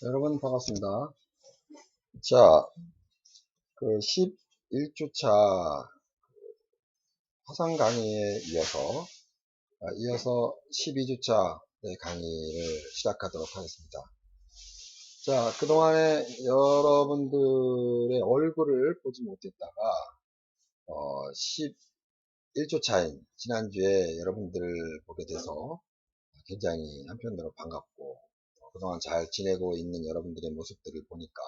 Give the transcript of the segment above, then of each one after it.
여러분 반갑습니다. 자, 그 11주차 화상 강의에 이어서 12주차 강의를 시작하도록 하겠습니다. 자, 그동안에 여러분들의 얼굴을 보지 못했다가 11주차인 지난주에 여러분들을 보게 돼서 굉장히 한편으로 반갑고, 그동안 잘 지내고 있는 여러분들의 모습들을 보니까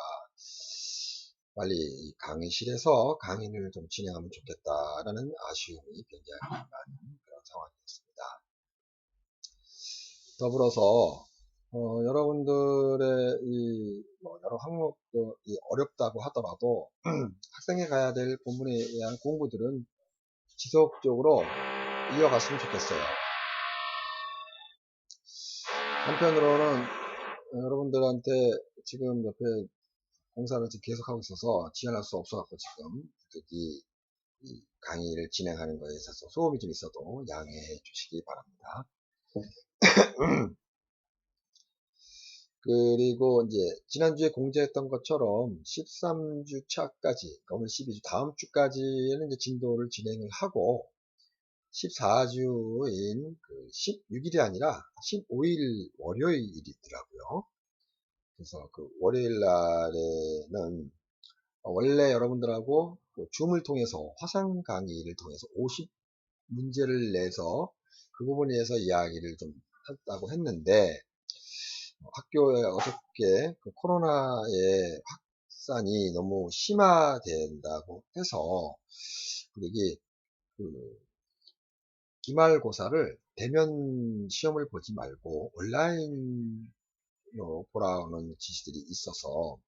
빨리 이 강의실에서 강의를 좀 진행하면 좋겠다라는 아쉬움이 굉장히 많은 그런 상황이었습니다. 더불어서 여러분들의 여러 항목들이 어렵다고 하더라도 학생이 가야 될 본문에 대한 공부들은 지속적으로 이어갔으면 좋겠어요. 한편으로는 여러분들한테 지금 옆에 공사를 지금 계속하고 있어서 지연할 수 없어갖고 지금 이 강의를 진행하는 것에 있어서 소음이 좀 있어도 양해해 주시기 바랍니다. 그리고 이제 지난주에 공지했던 것처럼 13주차까지, 오늘 12주 다음 주까지는 이제 진도를 진행을 하고 14주인 그 16일이 아니라 15일 월요일이더라고요. 그래서 그 월요일 날에는 원래 여러분들하고 줌을 통해서 화상 강의를 통해서 50문제를 내서 그 부분에 대해서 이야기를 좀 했다고 했는데, 학교에 어저께 그 코로나의 확산이 너무 심화된다고 해서 여기 그 기말고사를 대면 시험을 보지 말고 온라인으로 보라는 지시들이 있어서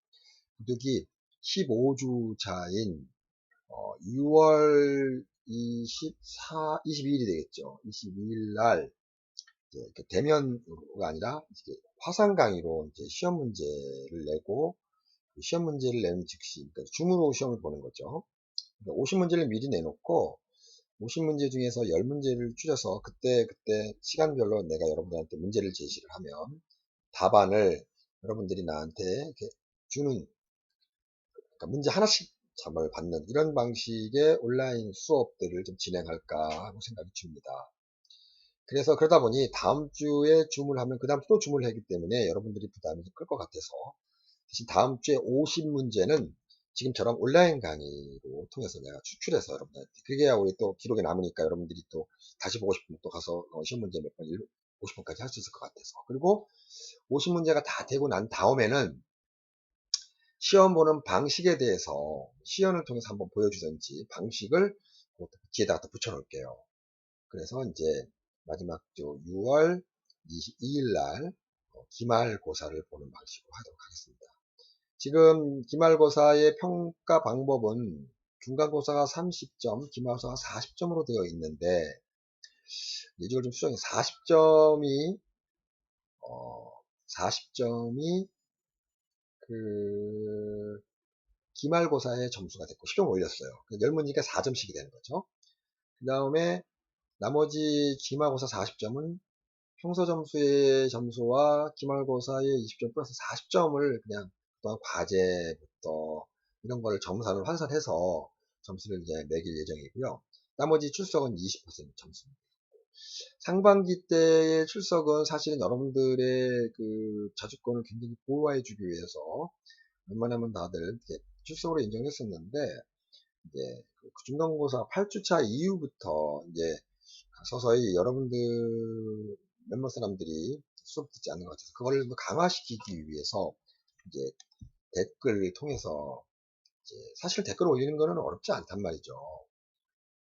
부득이 15주차인 6월 22일이 되겠죠. 22일 날 이제 대면으로가 아니라 이제 화상 강의로 이제 시험 문제를 내고, 그 시험 문제를 내는 즉시 그러니까 줌으로 시험을 보는 거죠. 그러니까 50문제를 미리 내놓고 50문제 중에서 10문제를 줄여서 그때 시간별로 내가 여러분들한테 문제를 제시를 하면 답안을 여러분들이 나한테 이렇게 주는, 그러니까 문제 하나씩 답을 받는 이런 방식의 온라인 수업들을 좀 진행할까 하고 생각이 듭니다. 그래서 그러다 보니 다음 주에 줌을 하면 그 다음 주 또 줌을 하기 때문에 여러분들이 부담이 클 것 같아서 대신 다음 주에 50문제는 지금처럼 온라인 강의로 통해서 내가 추출해서 여러분들한테, 그게 우리 또 기록에 남으니까 여러분들이 또 다시 보고 싶으면 또 가서 시험 문제 몇 번 50번까지 할 수 있을 것 같아서, 그리고 50문제가 다 되고 난 다음에는 시험 보는 방식에 대해서 시연을 통해서 한번 보여주든지 방식을 뒤에다가 붙여 놓을게요. 그래서 이제 마지막 주 6월 22일 날 기말고사를 보는 방식으로 하도록 하겠습니다. 지금 기말고사의 평가 방법은 중간고사가 30점, 기말고사가 40점으로 되어 있는데, 이걸 좀 수정해 40점이 그 기말고사의 점수가 됐고 10점 올렸어요. 10문제니까 4점씩이 되는 거죠. 그 다음에 나머지 기말고사 40점은 평소 점수의 점수와 기말고사의 20점 플러스 40점을 그냥 또한 과제부터 이런 걸 점수를 환산해서 점수를 이제 매길 예정이고요. 나머지 출석은 20% 점수입니다. 상반기 때의 출석은 사실은 여러분들의 그 자주권을 굉장히 보호해주기 위해서 웬만하면 다들 출석으로 인정했었는데, 이제 그 중간고사 8주차 이후부터 이제 서서히 여러분들 몇몇 사람들이 수업 듣지 않는 것 같아서 그걸 강화시키기 위해서 이제 댓글을 통해서 이제 사실 댓글 올리는 거는 어렵지 않단 말이죠.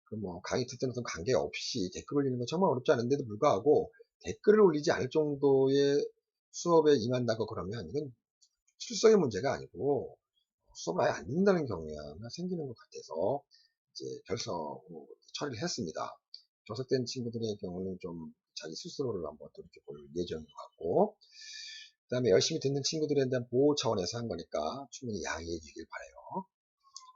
그 뭐 강의 듣는 어떤 관계없이 댓글 올리는 건 정말 어렵지 않은데도 불구하고 댓글을 올리지 않을 정도의 수업에 임한다고 그러면 이건 출석의 문제가 아니고 수업을 아예 안 듣는다는 경우가 생기는 것 같아서 이제 결석으로 처리를 했습니다. 결석된 친구들의 경우는 좀 자기 스스로를 한번 돌이켜볼 예정인 것 같고, 그 다음에 열심히 듣는 친구들에 대한 보호 차원에서 한 거니까 충분히 양해해 주길 바라요.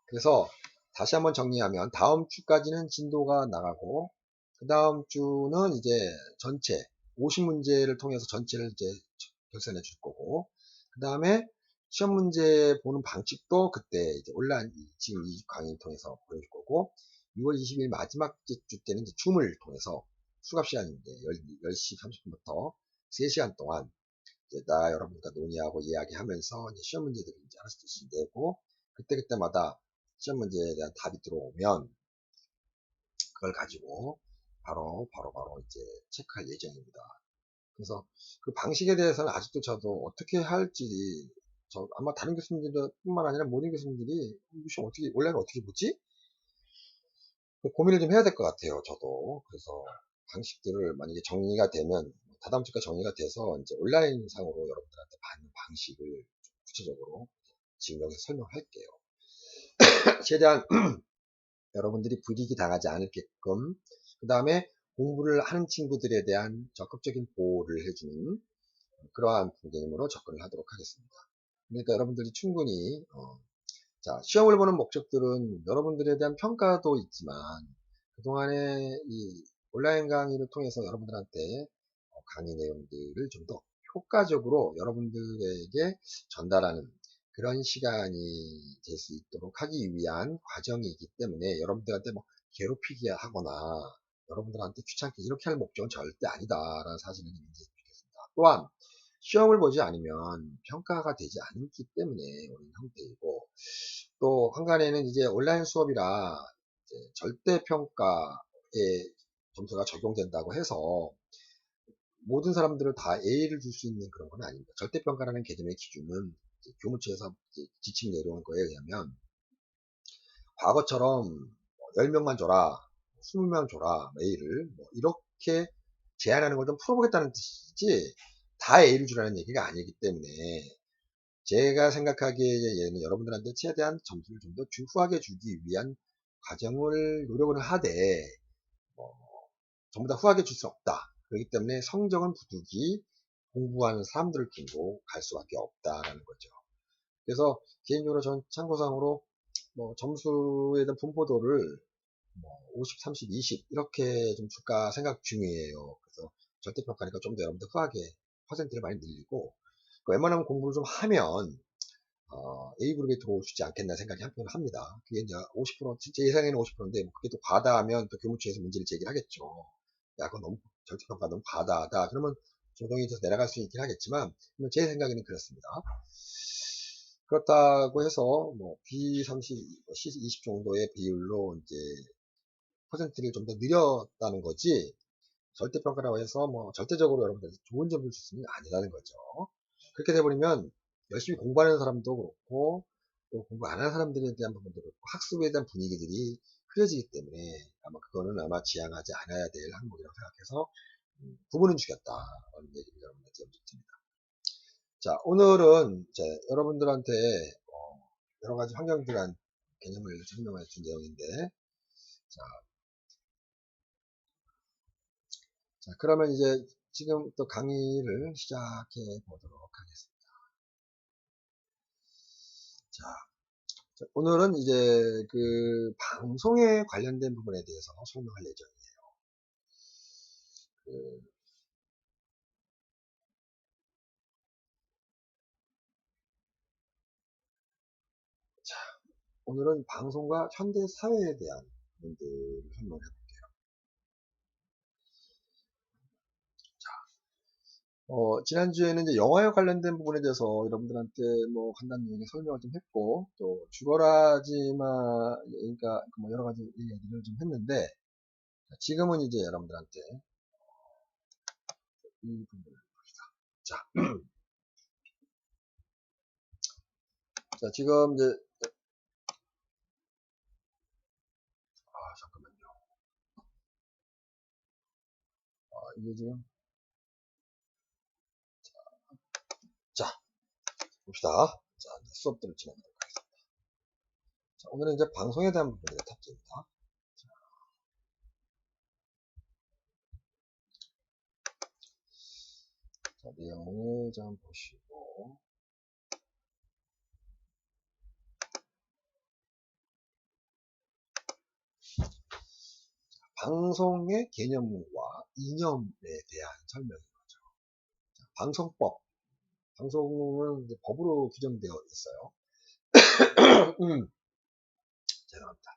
그래서 다시 한번 정리하면 다음 주까지는 진도가 나가고, 그 다음 주는 이제 전체 50문제를 통해서 전체를 이제 결산해 줄 거고, 그 다음에 시험 문제 보는 방식도 그때 이제 온라인 지금 이 강의를 통해서 보여줄 거고, 6월 20일 마지막 주 때는 이제 줌을 통해서 수업 시간인데 10시 30분부터 3시간 동안 이제 나 여러분과 논의하고 이야기하면서 이제 시험 문제들을 이제 하나씩 내고, 그때마다 시험 문제에 대한 답이 들어오면 그걸 가지고 바로 이제 체크할 예정입니다. 그래서 그 방식에 대해서는 아직도 저도 어떻게 할지, 아마 다른 교수님들뿐만 아니라 모든 교수님들이 시험 어떻게 온라인을 어떻게 보지? 고민을 좀 해야 될 것 같아요. 저도. 그래서 방식들을 만약에 정리가 되면 다다음 주까지 정리가 돼서 이제 온라인 상으로 여러분들한테 받는 방식을 구체적으로 지금 여기서 설명할게요. 최대한 여러분들이 불이익이 당하지 않게끔, 그 다음에 공부를 하는 친구들에 대한 적극적인 보호를 해주는 그러한 프로그램으로 접근을 하도록 하겠습니다. 그러니까 여러분들이 충분히 자, 시험을 보는 목적들은 여러분들에 대한 평가도 있지만 그동안의 이 온라인 강의를 통해서 여러분들한테 강의 내용들을 좀 더 효과적으로 여러분들에게 전달하는 그런 시간이 될 수 있도록 하기 위한 과정이기 때문에 여러분들한테 뭐 괴롭히게 하거나 여러분들한테 귀찮게 이렇게 할 목적은 절대 아니다라는 사실을 인지해 주겠습니다. 또한 시험을 보지 않으면 평가가 되지 않기 때문에 오는 형태이고, 또 한간에는 이제 온라인 수업이라 이제 절대평가에 점수가 적용된다고 해서 모든 사람들을 다 A를 줄 수 있는 그런 건 아닙니다. 절대평가라는 개념의 기준은 교무처에서 지침 내려온 거에 의하면 과거처럼 10명만 줘라, 20명 줘라, A를 뭐 이렇게 제한하는 걸 좀 풀어보겠다는 뜻이지 다 A를 주라는 얘기가 아니기 때문에 제가 생각하기에 얘는 여러분들한테 최대한 점수를 좀 더 후하게 주기 위한 과정을 노력을 하되 전부 다 후하게 줄 수 없다. 그렇기 때문에 성적은 부득이 공부하는 사람들을 두고 갈 수밖에 없다라는 거죠. 그래서 개인적으로 전 참고상으로 뭐 점수에 대한 분포도를 뭐 50, 30, 20 이렇게 좀 줄까 생각 중이에요. 그래서 절대평가니까 좀 더 여러분들 후하게 퍼센트를 많이 늘리고 웬만하면 공부를 좀 하면 A그룹에 들어오시지 않겠나 생각이 한편은 합니다. 그게 이제 50%, 제 예상에는 50%인데, 뭐 그게 또 과다하면 또 교무처에서 문제를 제기하겠죠. 야, 그건 너무, 절대평가 너무 과다하다. 그러면 조정이 돼서 내려갈 수 있긴 하겠지만, 제 생각에는 그렇습니다. 그렇다고 해서, 뭐, B30, C20 정도의 비율로 이제, 퍼센트를 좀 더 늘렸다는 거지, 절대평가라고 해서 뭐, 절대적으로 여러분들 좋은 점을 줄 수는 아니라는 거죠. 그렇게 돼버리면 열심히 공부하는 사람도 그렇고 또 공부 안 하는 사람들에 대한 부분도 그렇고 학습에 대한 분위기들이 흐려지기 때문에 아마 그거는 아마 지향하지 않아야 될 항목이라고 생각해서 부분은 주겠다라는 얘기를 여러분들한테 드립니다. 자, 오늘은 이제 여러분들한테 여러 가지 환경들한 개념을 설명해 준 내용인데 자, 그러면 이제 지금 또 강의를 시작해 보도록 하겠습니다. 자, 오늘은 이제 그 방송에 관련된 부분에 대해서 설명할 예정이에요. 그, 자, 오늘은 방송과 현대 사회에 대한 부분들을 설명해 볼게요. 지난주에는 이제 영화에 관련된 부분에 대해서 여러분들한테 뭐 간단히 설명을 좀 했고, 또 죽어라지마, 그러니까 뭐 여러 가지 얘기를 좀 했는데, 지금은 이제 여러분들한테 이 부분을 봅시다. 자, 자, 지금 이제, 잠깐만요. 이게 지금 봅시다. 자, 이제 수업들을 진행하도록 하겠습니다. 자, 오늘은 이제 방송에 대한 부분의 탑재입니다. 자, 내용을 좀 보시고, 방송의 개념과 이념에 대한 설명인 거죠. 자, 방송법. 방송은 이제 법으로 규정되어 있어요. 죄송합니다.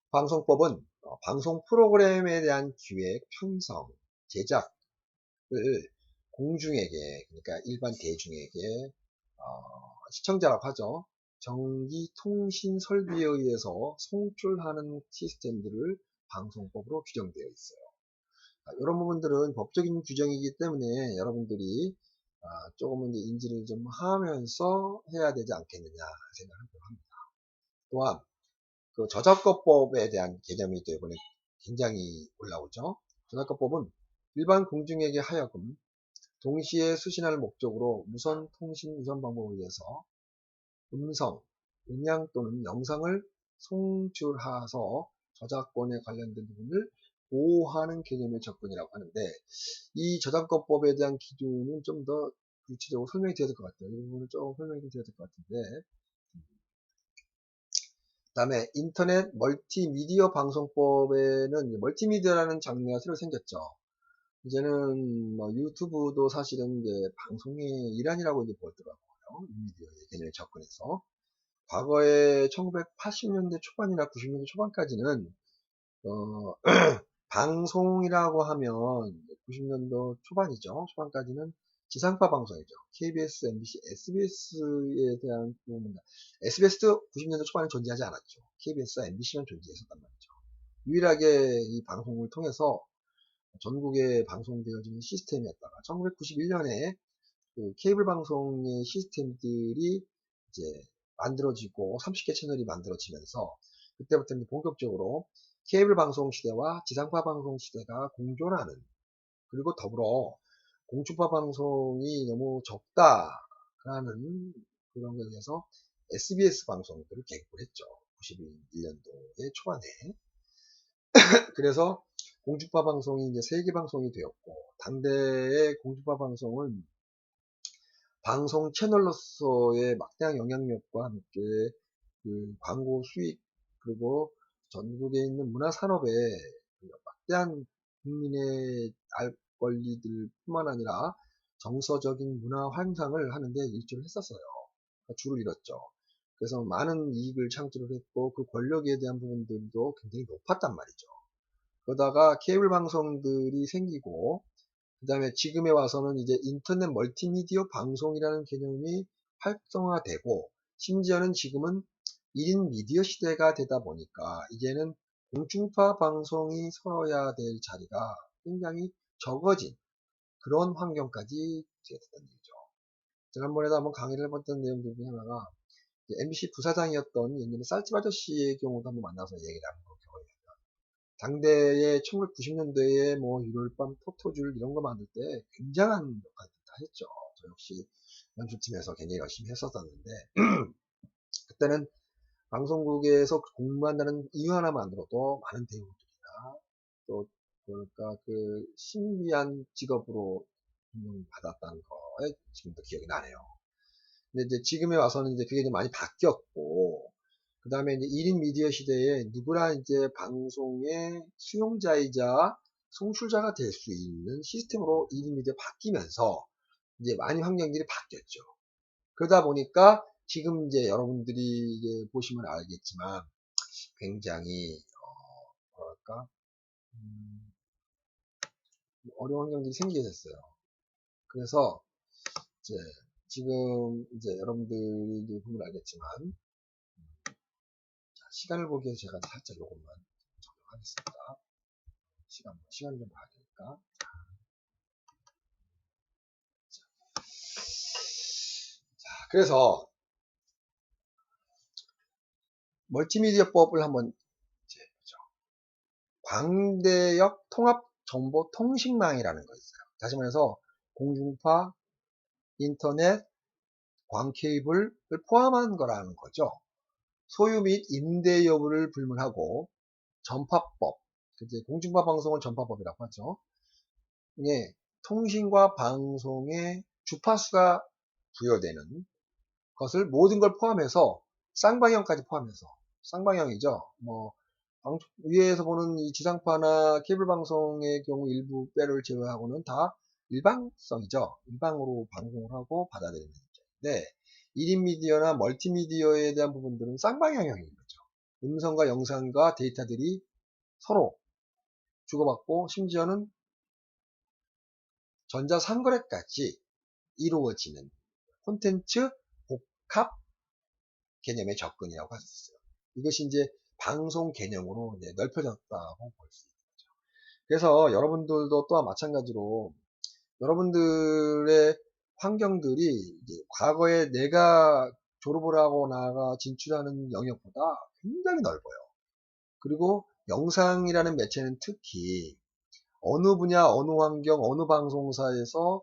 방송법은 방송 프로그램에 대한 기획, 편성, 제작을 공중에게, 그러니까 일반 대중에게 시청자라고 하죠. 전기통신 설비에 의해서 송출하는 시스템들을 방송법으로 규정되어 있어요. 이런 부분들은 법적인 규정이기 때문에 여러분들이 조금은 이제 인지를 좀 하면서 해야 되지 않겠느냐 생각을 합니다. 또한 그 저작권법에 대한 개념이 또 이번에 굉장히 올라오죠. 저작권법은 일반 공중에게 하여금 동시에 수신할 목적으로 무선 통신 유선 방법에 의해서 음성, 음향 또는 영상을 송출하서 저작권에 관련된 부분을 보호하는 개념의 접근이라고 하는데, 이 저작권법에 대한 기준은 좀 더 구체적으로 설명이 되어야 될 것 같아요. 이 부분은 좀 설명이 되어야 될 것 같은데, 그 다음에 인터넷 멀티미디어 방송법에는 멀티미디어라는 장르가 새로 생겼죠. 이제는 뭐 유튜브도 사실은 이제 방송의 일환이라고 이제 보더라고요. 미디어의 개념에 접근해서. 과거에 1980년대 초반이나 90년대 초반까지는 방송이라고 하면 90년도 초반이죠. 초반까지는 지상파 방송이죠. KBS, MBC, SBS에 대한 부분입니다. SBS도 90년도 초반에 존재하지 않았죠. KBS와 MBC만 존재했었단 말이죠. 유일하게 이 방송을 통해서 전국에 방송되어지는 시스템이었다가 1991년에 그 케이블 방송의 시스템들이 이제 만들어지고 30개 채널이 만들어지면서 그때부터 이제 본격적으로 케이블 방송 시대와 지상파 방송 시대가 공존하는, 그리고 더불어 공중파 방송이 너무 적다라는 그런 것에 대해서 SBS 방송들을 개국을 했죠. 91년도의 초반에. 그래서 공중파 방송이 이제 세계 방송이 되었고, 당대의 공중파 방송은 방송 채널로서의 막대한 영향력과 함께 그 광고 수익, 그리고 전국에 있는 문화 산업에 막대한 국민의 알 권리들 뿐만 아니라 정서적인 문화 환상을 하는데 일조를 했었어요. 그러니까 줄을 잃었죠. 그래서 많은 이익을 창출을 했고 그 권력에 대한 부분들도 굉장히 높았단 말이죠. 그러다가 케이블 방송들이 생기고, 그 다음에 지금에 와서는 이제 인터넷 멀티미디어 방송이라는 개념이 활성화되고, 심지어는 지금은 1인 미디어 시대가 되다 보니까 이제는 공중파 방송이 서야 될 자리가 굉장히 적어진 그런 환경까지 되었다는 얘기죠. 지난번에도 한번 강의를 해봤던 내용들 중에 하나가 MBC 부사장이었던 옛날에 쌀집 아저씨의 경우도 한번 만나서 얘기를 한번 경험해요. 당대에 1990년대에 뭐 일요일밤 토토줄 이런 거 만들 때 굉장한 역할을 다 했죠. 저 역시 연출팀에서 굉장히 열심히 했었었는데 그때는 방송국에서 공부한다는 이유 하나만으로도 많은 대우들이나 또 그러니까 그 신비한 직업으로 받았다는 거에 지금도 기억이 나네요. 근데 이제 지금에 와서는 이제 그게 좀 많이 바뀌었고, 그 다음에 이제 1인 미디어 시대에 누구나 이제 방송의 수용자이자 송출자가 될 수 있는 시스템으로 1인 미디어 바뀌면서 이제 많은 환경들이 바뀌었죠. 그러다 보니까 지금 이제 여러분들이 이제 보시면 알겠지만 굉장히 뭐랄까 어려운 환경들이 생기게 됐어요. 그래서 이제 지금 이제 여러분들이 이제 보면 알겠지만 시간을 보기 위해서 제가 살짝 요것만 적용하겠습니다. 시간을 좀 봐야 되니까. 자, 그래서 멀티미디어법을 한번 이제 보죠. 광대역 통합정보통신망이라는 거 있어요. 다시 말해서 공중파, 인터넷, 광 케이블을 포함한 거라는 거죠. 소유 및 임대 여부를 불문하고 전파법, 이제 공중파 방송은 전파법이라고 하죠. 예, 통신과 방송의 주파수가 부여되는 것을 모든 걸 포함해서 쌍방향까지 포함해서 쌍방향이죠. 뭐 위에서 보는 이 지상파나 케이블 방송의 경우 일부 빼를 제외하고는 다 일방성이죠. 일방으로 방송을 하고 받아들이는 입장인데 1인 미디어나 멀티미디어에 대한 부분들은 쌍방향형인 거죠. 음성과 영상과 데이터들이 서로 주고받고 심지어는 전자상거래까지 이루어지는 콘텐츠 복합 개념의 접근이라고 할 수 있어요. 이것이 이제 방송 개념으로 이제 넓혀졌다고 볼 수 있는 거죠. 그래서 여러분들도 또한 마찬가지로 여러분들의 환경들이 이제 과거에 내가 졸업을 하고 나가 진출하는 영역보다 굉장히 넓어요. 그리고 영상이라는 매체는 특히 어느 분야, 어느 환경, 어느 방송사에서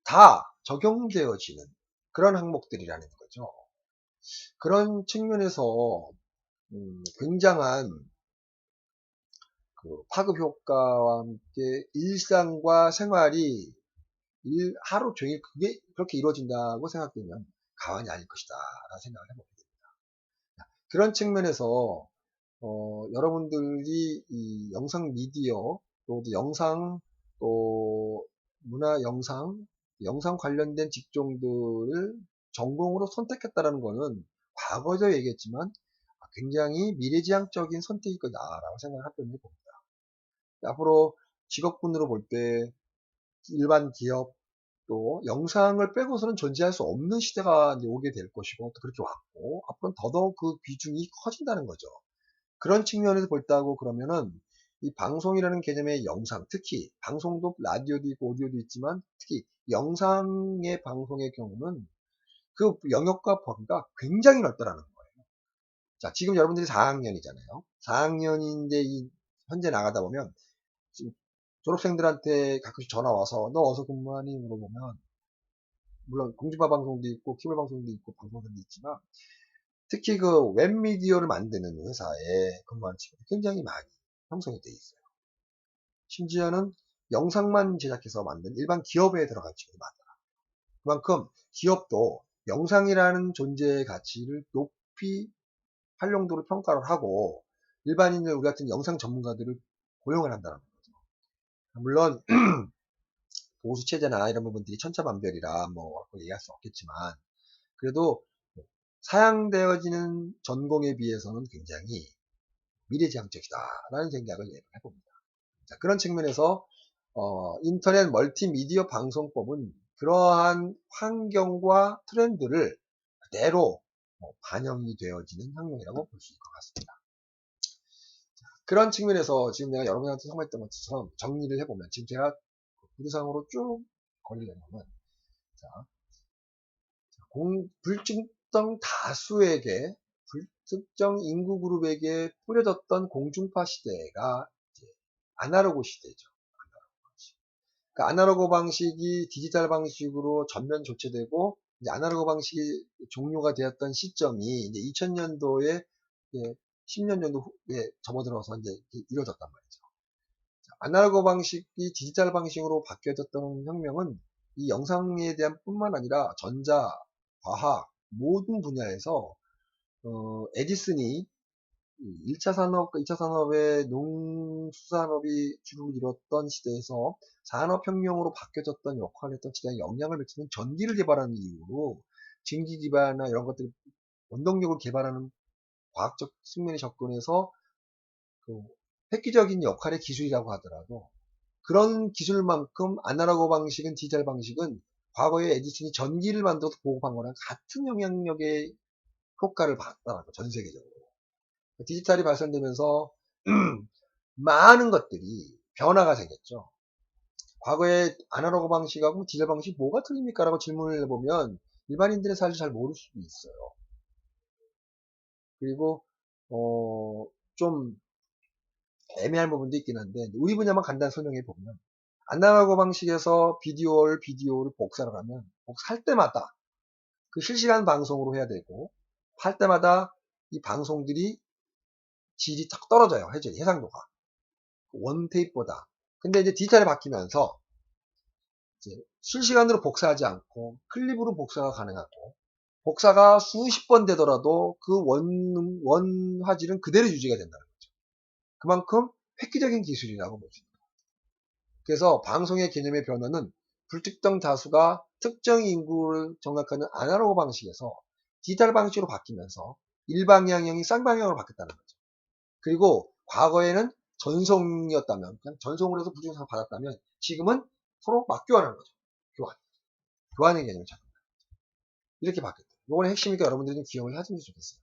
다 적용되어지는 그런 항목들이라는 거죠. 그런 측면에서 굉장한 그 파급 효과와 함께 일상과 생활이 하루 종일 그게 그렇게 이루어진다고 생각되면 가만히 아닐 것이다 라는 생각을 해보게 됩니다. 그런 측면에서 여러분들이 이 영상 미디어 또 영상 또 문화 영상 관련된 직종들을 전공으로 선택했다는 것은 과거에도 얘기했지만 굉장히 미래지향적인 선택일 거다라고 생각을 합니다. 앞으로 직업군으로 볼 때 일반 기업 또 영상을 빼고서는 존재할 수 없는 시대가 이제 오게 될 것이고 또 그렇게 왔고 앞으로는 더더욱 그 비중이 커진다는 거죠. 그런 측면에서 볼다고 그러면은 이 방송이라는 개념의 영상, 특히 방송도 라디오도 있고 오디오도 있지만 특히 영상의 방송의 경우는 그 영역과 범위가 굉장히 넓다라는 거예요. 자, 지금 여러분들이 4학년이잖아요. 4학년인데 현재 나가다 보면 지금 졸업생들한테 가끔씩 전화 와서 너 어디서 근무하니 물어보면 물론 공중파 방송도 있고 케이블 방송도 있고 방송들도 있지만 특히 그 웹미디어를 만드는 회사에 근무하는 친구들이 굉장히 많이 형성이 되어 있어요. 심지어는 영상만 제작해서 만든 일반 기업에 들어간 친구들이 많더라. 그만큼 기업도 영상이라는 존재의 가치를 높이 활용도를 평가를 하고 일반인들 우리 같은 영상 전문가들을 고용을 한다는 거죠. 물론 보수 체제나 이런 부분들이 천차만별이라 뭐 얘기할 수 없겠지만 그래도 사양되어지는 전공에 비해서는 굉장히 미래지향적이다라는 생각을 해봅니다. 자, 그런 측면에서 인터넷 멀티미디어 방송법은 그러한 환경과 트렌드를 그대로 반영이 되어지는 환경이라고 볼 수 있을 것 같습니다. 그런 측면에서 지금 내가 여러분한테 설명했던 것처럼 정리를 해보면 지금 제가 구두상으로 쭉 거리려면 자, 불특정 다수에게 불특정 인구 그룹에게 뿌려졌던 공중파 시대가 이제 아날로그 시대죠. 그러니까 아날로그 방식이 디지털 방식으로 전면 교체되고 이제 아날로그 방식이 종료가 되었던 시점이 이제 2000년도에 10년 정도 후에 접어들어서 이제 이루어졌단 말이죠. 아날로그 방식이 디지털 방식으로 바뀌어졌던 혁명은 이 영상에 대한 뿐만 아니라 전자, 과학 모든 분야에서 에디슨이 1차 산업과 2차 산업의 농수산업이 주로 이뤘던 시대에서 산업혁명으로 바뀌어졌던 역할을 했던 시대에 영향을 미치는 전기를 개발하는 이유로 증기 기반이나 이런 것들 원동력을 개발하는 과학적 측면의 접근에서 그 획기적인 역할의 기술이라고 하더라도 그런 기술만큼 아날로그 방식은 디지털 방식은 과거에 에디슨이 전기를 만들어서 보급한 거랑 같은 영향력의 효과를 봤다라고 전 세계적으로. 디지털이 발전되면서 많은 것들이 변화가 생겼죠. 과거에 아날로그 방식하고 디지털 방식 뭐가 틀립니까? 라고 질문을 해보면 일반인들의 사실 잘 모를 수도 있어요. 그리고 좀 애매한 부분도 있긴 한데 우리 분야만 간단히 설명해 보면 아날로그 방식에서 비디오를 복사를 하면 복사할 때마다 그 실시간 방송으로 해야 되고, 할 때마다 이 방송들이 질이 탁 떨어져요. 해상도가. 원테이프보다. 근데 이제 디지털에 바뀌면서 이제 실시간으로 복사하지 않고 클립으로 복사가 가능하고, 복사가 수십 번 되더라도 그 원 화질은 그대로 유지가 된다는 거죠. 그만큼 획기적인 기술이라고 보죠. 그래서 방송의 개념의 변화는 불특정 다수가 특정 인구를 정확하는 아날로그 방식에서 디지털 방식으로 바뀌면서 일방향형이 쌍방향으로 바뀌었다는 거죠. 그리고 과거에는 전송이었다면, 그냥 전송을 해서 부중상을 받았다면, 지금은 서로 맞교환하는 거죠. 교환의 개념을 찾는 거예요. 이렇게 바뀌었다. 이거는 핵심이니까 여러분들이 좀 기억을 하시면 좋겠어요.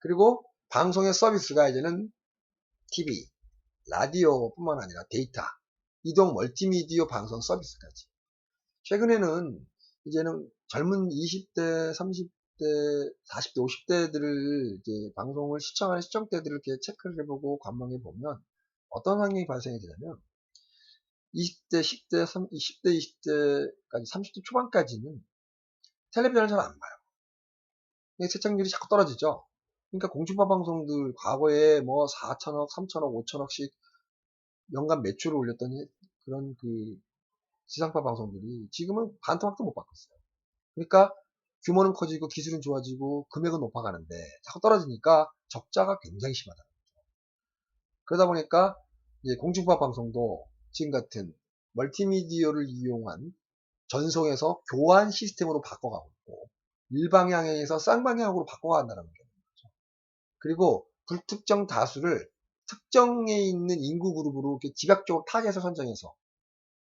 그리고 방송의 서비스가 이제는 TV, 라디오뿐만 아니라 데이터, 이동 멀티미디어 방송 서비스까지. 최근에는 이제는 젊은 20대, 30대, 40대, 50대들을 이제 방송을 시청하는 시청대들을 이렇게 체크를 해보고 관망해 보면 어떤 환경이 발생이 되냐면 20대, 10대, 20대, 20대까지 30대 초반까지는 텔레비전을 잘 안 봐요. 시청률이 자꾸 떨어지죠. 그러니까 공중파 방송들 과거에 뭐 4천억, 3천억, 5천억씩 연간 매출을 올렸던 그런 그 지상파 방송들이 지금은 반토막도 못 바꿨어요. 그러니까 규모는 커지고 기술은 좋아지고 금액은 높아가는데 자꾸 떨어지니까 적자가 굉장히 심하다. 그러다 보니까 이제 공중파 방송도 지금 같은 멀티미디어를 이용한 전송에서 교환 시스템으로 바꿔가고 있고 일방향에서 쌍방향으로 바꿔간다는 거죠. 그리고 불특정 다수를 특정에 있는 인구 그룹으로 이렇게 집약적으로 타겟을 선정해서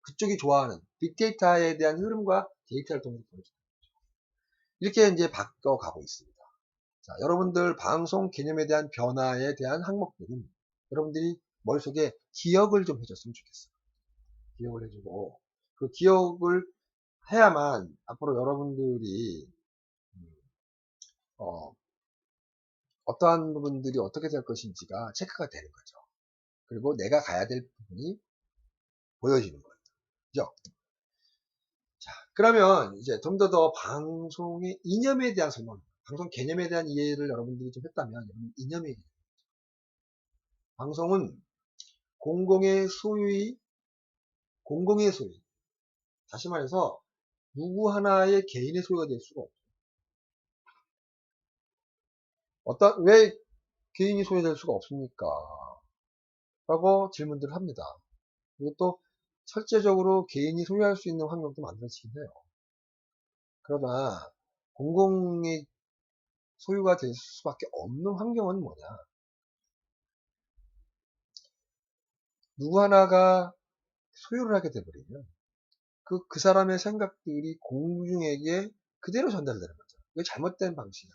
그쪽이 좋아하는 빅데이터에 대한 흐름과 데이터를 통해서 보여줍니다. 이렇게 이제 바꿔가고 있습니다. 자, 여러분들 방송 개념에 대한 변화에 대한 항목들은 여러분들이 머릿속에 기억을 좀 해줬으면 좋겠어요. 기억을 해주고 그 기억을 해야만 앞으로 여러분들이 어떠한 부분들이 어떻게 될 것인지가 체크가 되는 거죠. 그리고 내가 가야 될 부분이 보여지는 거예요. 그죠? 자, 그러면 이제 좀 더 방송의 이념에 대한 설명, 방송 개념에 대한 이해를 여러분들이 좀 했다면 이념의 개념. 방송은 공공의 소유의 다시 말해서 누구 하나의 개인의 소유가 될 수가 없어요. 왜 개인이 소유될 수가 없습니까? 라고 질문들을 합니다. 그리고 또 실제적으로 개인이 소유할 수 있는 환경도 만들어지긴 해요. 그러나 공공의 소유가 될 수밖에 없는 환경은 뭐냐? 누구 하나가 소유를 하게 돼버리면 그 사람의 생각들이 공중에게 그대로 전달되는 거죠. 이게 잘못된 방식이에요.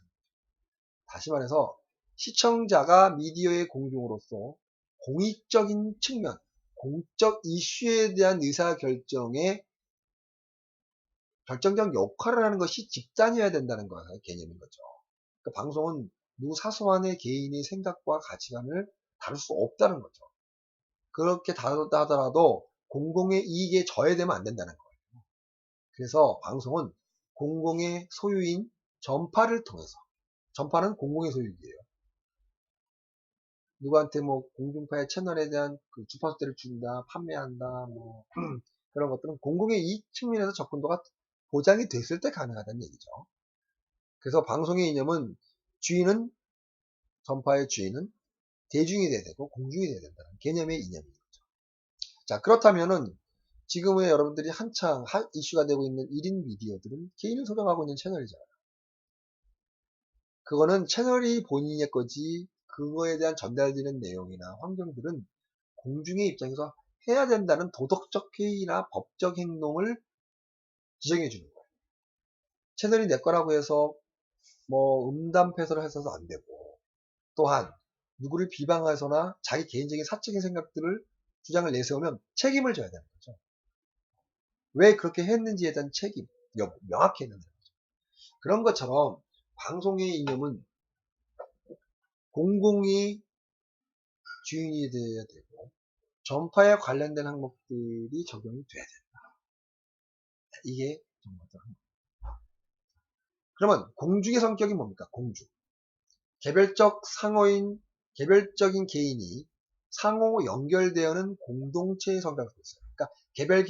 다시 말해서 시청자가 미디어의 공중으로서 공익적인 측면, 공적 이슈에 대한 의사결정에 결정적 역할을 하는 것이 집단이어야 된다는 거예요. 개념인 거죠. 그러니까 방송은 누구 사소한의 개인의 생각과 가치관을 다룰 수 없다는 거죠. 그렇게 다루다 하더라도 공공의 이익에 저해되면 안 된다는 거예요. 그래서 방송은 공공의 소유인 전파를 통해서, 전파는 공공의 소유이에요. 누구한테 뭐 공중파의 채널에 대한 그 주파수대를 준다, 판매한다, 뭐 그런 것들은 공공의 이익 측면에서 접근도가 보장이 됐을 때 가능하다는 얘기죠. 그래서 방송의 이념은 전파의 주인은 대중이 돼야 되고 공중이 돼야 된다는 개념의 이념인 거죠. 자, 그렇다면은 지금의 여러분들이 한창 이슈가 되고 있는 1인 미디어들은 개인을 소장하고 있는 채널이잖아요. 그거는 채널이 본인의 거지 그거에 대한 전달되는 내용이나 환경들은 공중의 입장에서 해야 된다는 도덕적 해이나 법적 행동을 지정해 주는 거예요. 채널이 내 거라고 해서 뭐 음담패설을 해서도 안 되고 또한 누구를 비방해서나 자기 개인적인 사적인 생각들을 주장을 내세우면 책임을 져야 되는 거죠. 왜 그렇게 했는지에 대한 책임, 명확히 해야 된다는 거죠. 그런 것처럼 방송의 이념은 공공이 주인이 되어야 되고 전파에 관련된 항목들이 적용이 돼야 된다. 이게 정말 그러면 공중의 성격이 뭡니까? 공중. 개별적인 개인이 상호 연결되어는 공동체의 성격을 갖고 있어요. 그러니까 개별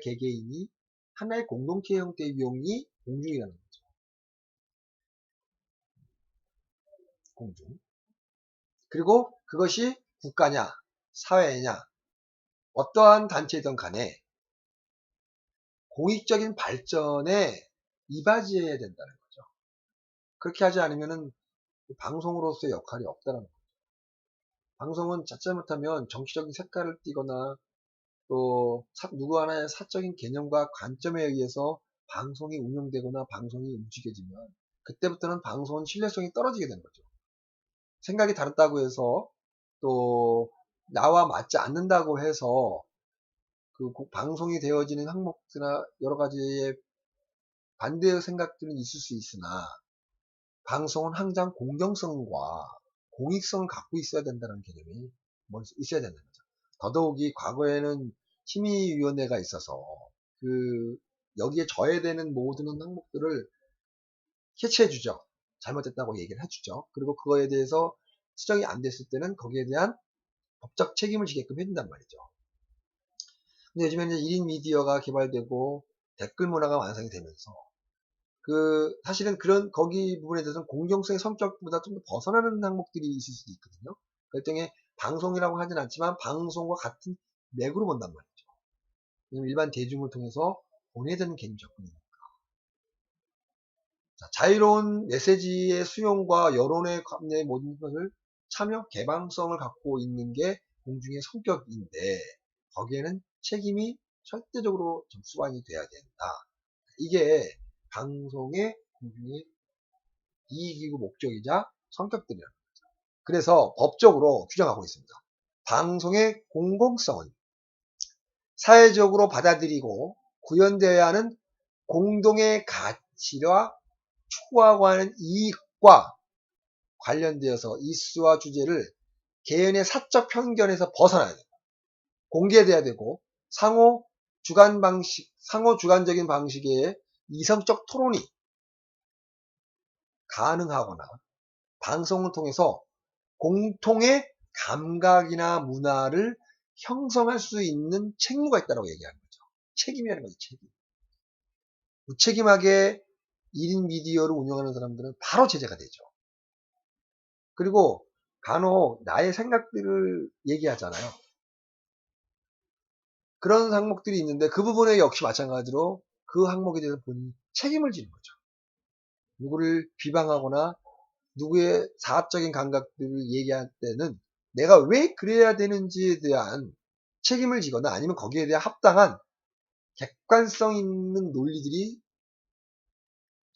개개인이 하나의 공동체 형태의 유형이 공중이라는 거죠. 공중. 그리고 그것이 국가냐, 사회냐, 어떠한 단체이든 간에 공익적인 발전에 이바지해야 된다는 거죠. 그렇게 하지 않으면은 방송으로서의 역할이 없다는 거죠. 방송은 잘못하면 정치적인 색깔을 띠거나 또 누구 하나의 사적인 개념과 관점에 의해서 방송이 운영되거나 방송이 움직여지면 그때부터는 방송은 신뢰성이 떨어지게 되는 거죠. 생각이 다르다고 해서 또 나와 맞지 않는다고 해서 그 방송이 되어지는 항목이나 여러 가지의 반대의 생각들은 있을 수 있으나 방송은 항상 공정성과 공익성을 갖고 있어야 된다는 개념이 있어야 된다는 거죠. 더더욱이 과거에는 심의위원회가 있어서 여기에 저해되는 모든 항목들을 캐치해주죠. 잘못됐다고 얘기를 해주죠. 그리고 그거에 대해서 수정이 안 됐을 때는 거기에 대한 법적 책임을 지게끔 해준단 말이죠. 근데 요즘에는 1인 미디어가 개발되고 댓글 문화가 완성이 되면서 사실은 거기 부분에 대해서는 공정성의 성격보다 좀 더 벗어나는 항목들이 있을 수도 있거든요. 일종의 방송이라고 하진 않지만 방송과 같은 맥으로 본단 말이죠. 왜냐면 일반 대중을 통해서 보내야 되는 개념 접근이니까. 자유로운 메시지의 수용과 여론의 모든 것을 참여 개방성을 갖고 있는 게 공중의 성격인데 거기에는 책임이 절대적으로 수반이 돼야 된다. 이게 방송의 공중의 이익이고 목적이자 성격들이라는 거죠. 그래서 법적으로 규정하고 있습니다. 방송의 공공성은 사회적으로 받아들이고 구현되어야 하는 공동의 가치와 추구하고 하는 이익과 관련되어서 이슈와 주제를 개인의 사적 편견에서 벗어나야 된다. 공개돼야 되고 상호 주관적인 방식의 이성적 토론이 가능하거나 방송을 통해서 공통의 감각이나 문화를 형성할 수 있는 책무가 있다고 얘기하는 거죠. 책임이라는 거죠. 책임. 무책임하게 1인 미디어를 운영하는 사람들은 바로 제재가 되죠. 그리고 간혹 나의 생각들을 얘기하잖아요. 그런 항목들이 있는데 그 부분에 역시 마찬가지로 그 항목에 대해서 본인이 책임을 지는 거죠. 누구를 비방하거나 누구의 사업적인 감각들을 얘기할 때는 내가 왜 그래야 되는지에 대한 책임을 지거나 아니면 거기에 대한 합당한 객관성 있는 논리들이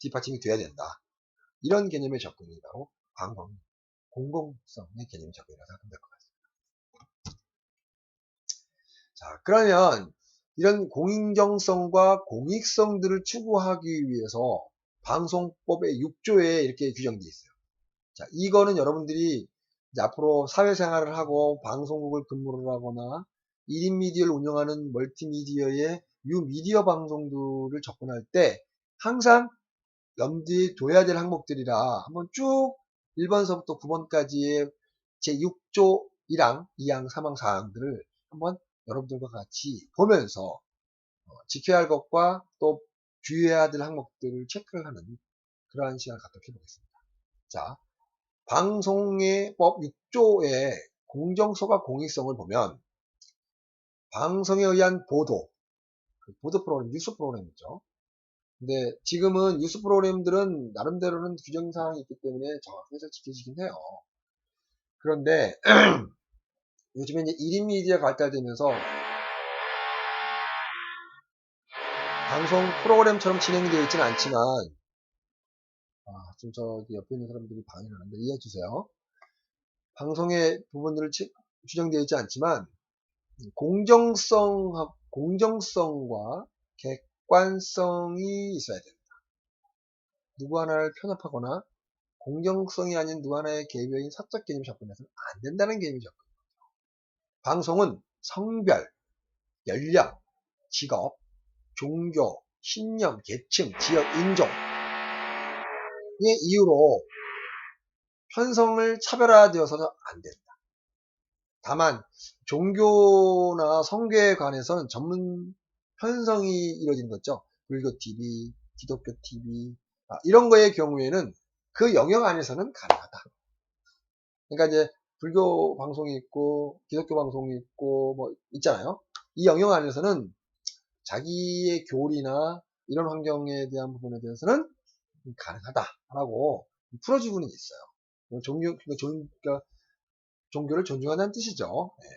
뒷받침이 돼야 된다. 이런 개념의 접근이 바로 방송 공공성의 개념의 접근이라고 생각하면 될 것 같습니다. 자, 그러면 이런 공인정성과 공익성들을 추구하기 위해서 방송법의 6조에 이렇게 규정되어 있어요. 자, 이거는 여러분들이 이제 앞으로 사회생활을 하고 방송국을 근무를 하거나 1인 미디어를 운영하는 멀티미디어의 뉴미디어 방송들을 접근할 때 항상 염두에 둬야 될 항목들이라 한번 쭉 1번서부터 9번까지의 제6조 1항, 2항, 3항, 4항들을 한번 여러분들과 같이 보면서 지켜야 할 것과 또 주의해야 될 항목들을 체크를 하는 그러한 시간을 갖도록 해보겠습니다. 자, 방송의 법 6조의 공정성과 공익성을 보면 방송에 의한 보도 프로그램, 뉴스 프로그램이죠. 근데 지금은 뉴스 프로그램들은 나름대로는 규정사항이 있기 때문에 정확하게 잘 지켜지긴 해요. 그런데 요즘에 이제 1인 미디어가 발달되면서 방송 프로그램처럼 진행이 되어 있지는 않지만 좀 저기 옆에 있는 사람들이 방해를 하는데 이해해 주세요. 방송의 부분들을 규정되어 있지 않지만 공정성과 객관성이 있어야 됩니다. 누구 하나를 편협하거나 공정성이 아닌 누구 하나의 개별인 사적 개념 접근해서는 안 된다는 개념이 접근. 방송은 성별, 연령, 직업, 종교, 신념, 계층, 지역, 인종 이유로 편성을 차별화되어서는 안 된다. 다만 종교나 성교에 관해서는 전문 편성이 이루어지는 거죠. 불교 TV, 기독교 TV 이런 거의 경우에는 그 영역 안에서는 가능하다. 그러니까 이제 불교 방송이 있고 기독교 방송이 있고 뭐 있잖아요. 이 영역 안에서는 자기의 교리나 이런 환경에 대한 부분에 대해서는 가능하다라고 풀어주고는 있어요. 그러니까 종교를 존중한다는 뜻이죠. 네.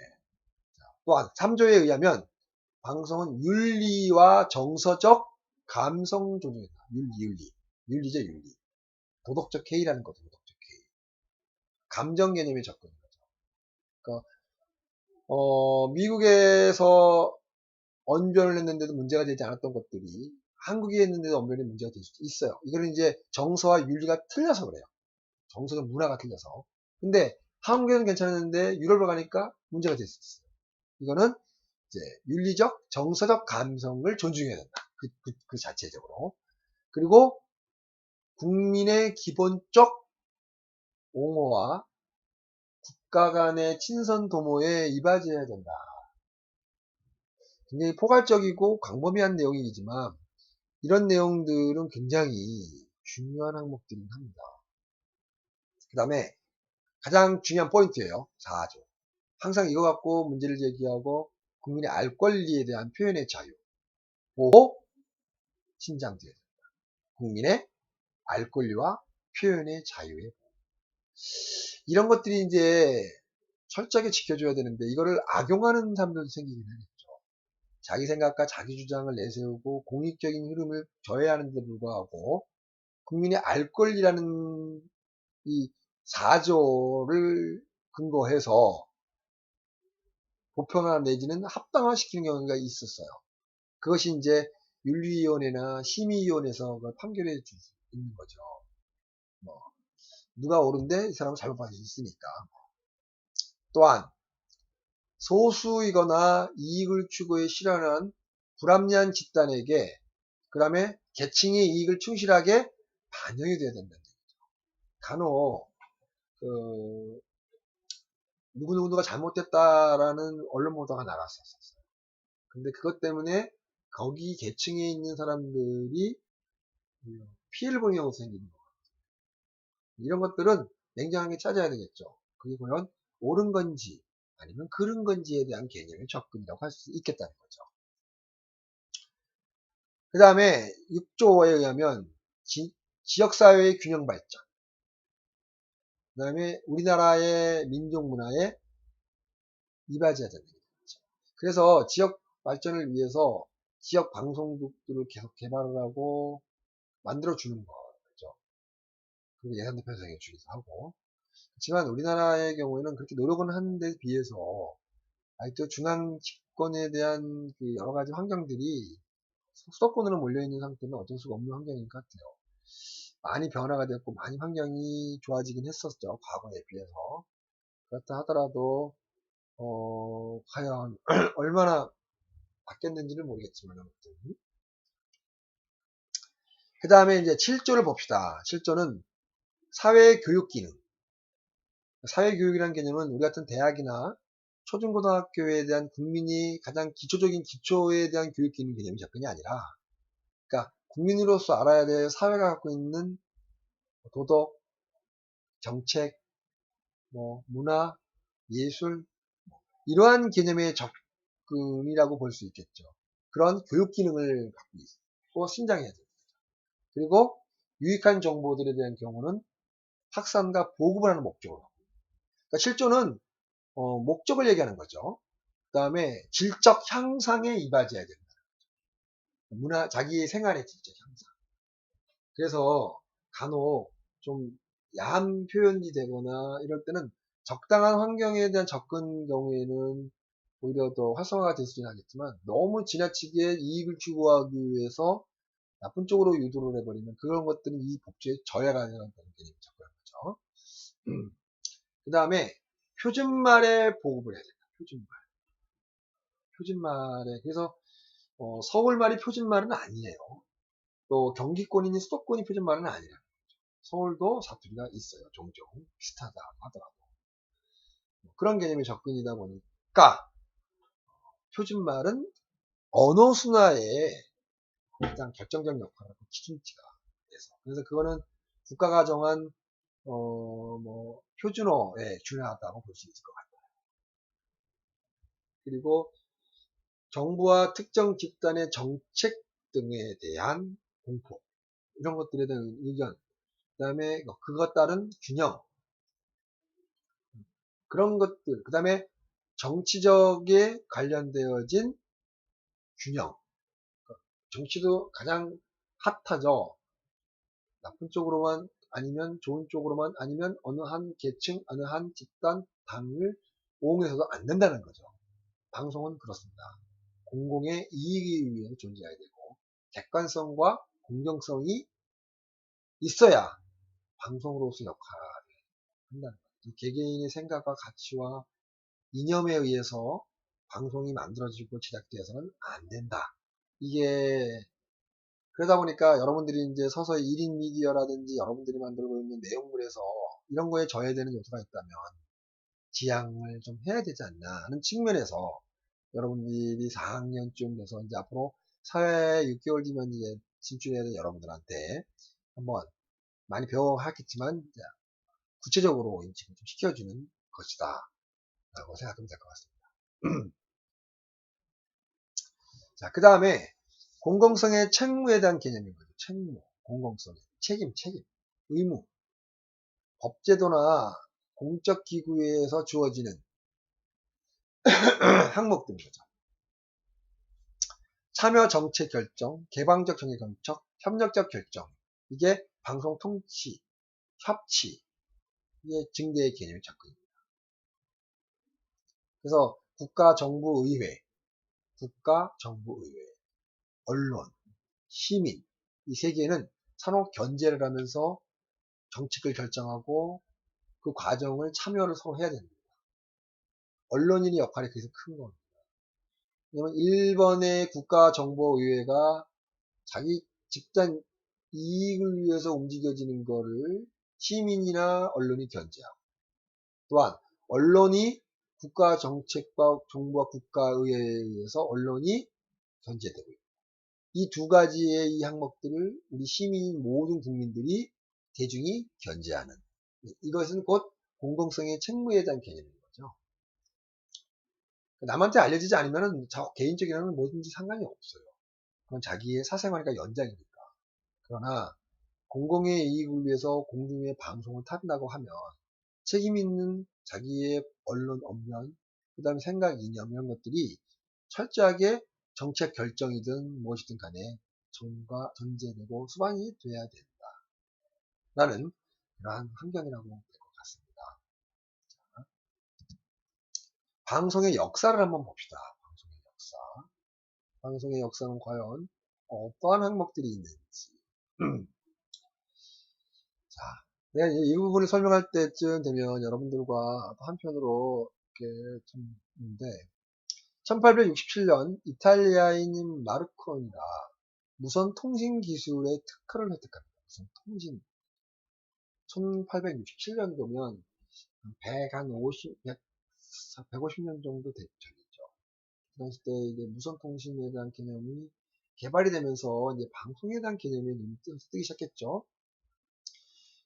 또한 3조에 의하면 방송은 윤리와 정서적 감성 존중이다. 윤리죠, 윤리. 도덕적 K라는 거죠, 도덕적 K. 감정 개념의 접근인 거죠. 그러니까, 미국에서 언변을 했는데도 문제가 되지 않았던 것들이 한국에 했는데도 언변이 문제가 될 수 있어요. 이거는 이제 정서와 윤리가 틀려서 그래요. 정서적 문화가 틀려서. 근데 한국에는 괜찮았는데 유럽을 가니까 문제가 될 수 있어요. 이거는 이제 윤리적, 정서적 감성을 존중해야 된다. 그 자체적으로. 그리고 국민의 기본적 옹호와 국가 간의 친선 도모에 이바지해야 된다. 굉장히 포괄적이고 광범위한 내용이지만 이런 내용들은 굉장히 중요한 항목들이긴 합니다. 그 다음에 가장 중요한 포인트예요. 4조. 항상 이거 갖고 문제를 제기하고 국민의 알 권리에 대한 표현의 자유, 보호, 신장돼야 된다. 국민의 알 권리와 표현의 자유에 이런 것들이 이제 철저하게 지켜줘야 되는데 이거를 악용하는 사람들도 생기긴 하겠죠. 자기 생각과 자기 주장을 내세우고 공익적인 흐름을 저해하는 데 불구하고 국민의 알 권리라는 이 4조를 근거해서 보편화 내지는 합당화시키는 경우가 있었어요. 그것이 이제 윤리위원회나 심의위원회에서 판결해 줄 수 있는 거죠. 뭐 누가 옳은데 이 사람은 잘못 받을 수 있으니까. 또한 소수이거나 이익을 추구해 실현한 불합리한 집단에게 그 다음에 계층의 이익을 충실하게 반영이 돼야 된다는 얘기죠. 간혹 그 누구누구가 잘못됐다라는 언론 보도가 나갔었어요. 근데 그것 때문에 거기 계층에 있는 사람들이 피해를 보는 경우가 생기는 거예요. 이런 것들은 냉정하게 찾아야 되겠죠. 그게 과연 옳은 건지 아니면 그른 건지에 대한 개념의 접근이라고 할 수 있겠다는 거죠. 그 다음에 6조에 의하면 지역사회의 균형 발전, 그 다음에 우리나라의 민족문화에 이바지해야 된다는 거죠. 그래서 지역 발전을 위해서 지역 방송국들을 계속 개발을 하고 만들어주는 거죠. 그리고 예산도 편성해 주기도 하고. 그렇지만 우리나라의 경우에는 그렇게 노력은 하는데 비해서 아직도 중앙 집권에 대한 그 여러 가지 환경들이 수도권으로 몰려있는 상태는 어쩔 수가 없는 환경인 것 같아요. 많이 변화가 됐고 많이 환경이 좋아지긴 했었죠. 과거에 비해서. 그렇다 하더라도 과연 얼마나 바뀌었는지는 모르겠지만 아무튼. 그 다음에 이제 7조를 봅시다. 7조는 사회교육 기능. 사회교육이라는 개념은 우리 같은 대학이나 초중고등학교에 대한 국민이 가장 기초적인 기초에 대한 교육 기능 개념이 접근이 아니라 그러니까 국민으로서 알아야 될 사회가 갖고 있는 도덕, 정책, 뭐 문화, 예술 이러한 개념의 접근이라고 볼 수 있겠죠. 그런 교육 기능을 갖고 있고 신장해야 됩니다. 그리고 유익한 정보들에 대한 경우는 확산과 보급을 하는 목적으로. 그러니까 7조는 목적을 얘기하는 거죠. 그 다음에 질적 향상에 이바지해야 됩니다. 자기의 생활의 질적 향상. 그래서 간혹 좀 야한 표현이 되거나 이럴 때는 적당한 환경에 대한 접근 경우에는 오히려 더 활성화가 될 수는 하겠지만 너무 지나치게 이익을 추구하기 위해서 나쁜 쪽으로 유도를 해버리면 그런 것들은 이 복지의 저해가 되는 개념이 접근하는 거죠. 그 다음에 표준말에 보급을 해야 된다. 표준말에. 그래서 서울말이 표준말은 아니에요. 또 경기권이니 수도권이 표준말은 아니에요. 서울도 사투리가 있어요. 종종 비슷하다 하더라도 그런 개념의 접근이다 보니까 표준말은 언어 순화에 가장 결정적 역할을 하고 기준치가 돼서 그래서 그거는 국가가 정한 표준어에 준하다고 볼 수 있을 것 같아요. 그리고 정부와 특정 집단의 정책 등에 대한 공포 이런 것들에 대한 의견 그 다음에 그것 따른 균형 그런 것들 그 다음에 정치적에 관련되어진 균형 정치도 가장 핫하죠. 나쁜 쪽으로만 아니면 좋은 쪽으로만 아니면 어느 한 계층 어느 한 집단 당을 옹호해서도 안 된다는 거죠. 방송은 그렇습니다. 공공의 이익을 위해 존재해야 되고 객관성과 공정성이 있어야 방송으로서 역할을 한다는 거죠. 개개인의 생각과 가치와 이념에 의해서 방송이 만들어지고 제작되어서는 안 된다. 이게 그러다 보니까 여러분들이 이제 서서히 1인 미디어라든지 여러분들이 만들고 있는 내용물에서 이런 거에 져야 되는 요소가 있다면 지양을 좀 해야 되지 않나 하는 측면에서 여러분들이 4학년쯤 돼서 이제 앞으로 사회에 6개월 뒤면 이제 진출해야 되는 여러분들한테 한번 많이 배워하겠지만 구체적으로 인식을 좀 시켜주는 것이다 라고 생각하면 될 것 같습니다. 자, 그 다음에 공공성의 책무에 대한 개념인 거죠. 책무, 공공성의 책임, 의무, 법제도나 공적 기구에서 주어지는 항목들인 거죠. 참여 정책 결정, 개방적 정책 결정, 협력적 결정. 이게 방송 통치, 협치, 이게 증대의 개념이 접근입니다. 그래서 국가, 정부, 의회, 언론, 시민 이 세 개는 산업 견제를 하면서 정책을 결정하고 그 과정을 참여를 서로 해야 됩니다. 언론인의 역할이 그래서 큰 겁니다. 왜냐면 1번의 국가정보의회가 자기 집단 이익을 위해서 움직여지는 거를 시민이나 언론이 견제하고 또한 언론이 국가정책과 정부와 국가의회에 의해서 언론이 견제되고 있다. 이 두 가지의 이 항목들을 우리 시민 모든 국민들이 대중이 견제하는 이것은 곧 공공성의 책무에 대한 개념인 거죠. 남한테 알려지지 않으면 개인적인 뭐든지 상관이 없어요. 그건 자기의 사생활과 연장이니까. 그러나 공공의 이익을 위해서 공중의 방송을 탄다고 하면 책임 있는 자기의 언론 업무, 그 다음에 생각, 이념 이런 것들이 철저하게 정책 결정이든 무엇이든 간에 전제되고 수반이 돼야 된다. 라는 그러한 환경이라고 될 것 같습니다. 방송의 역사를 한번 봅시다. 방송의 역사. 방송의 역사는 과연 어떠한 항목들이 있는지. 자, 내가 이 부분을 설명할 때쯤 되면 여러분들과 한편으로 이렇게 좀 있는데 1867년 이탈리아인 마르코니가 무선 통신 기술의 특허를 획득합니다. 무선 통신 1867년도면 150년 정도 됐죠. 그 당시 때 이제 무선 통신에 대한 개념이 개발이 되면서 이제 방송에 대한 개념이 뜨기 시작했죠.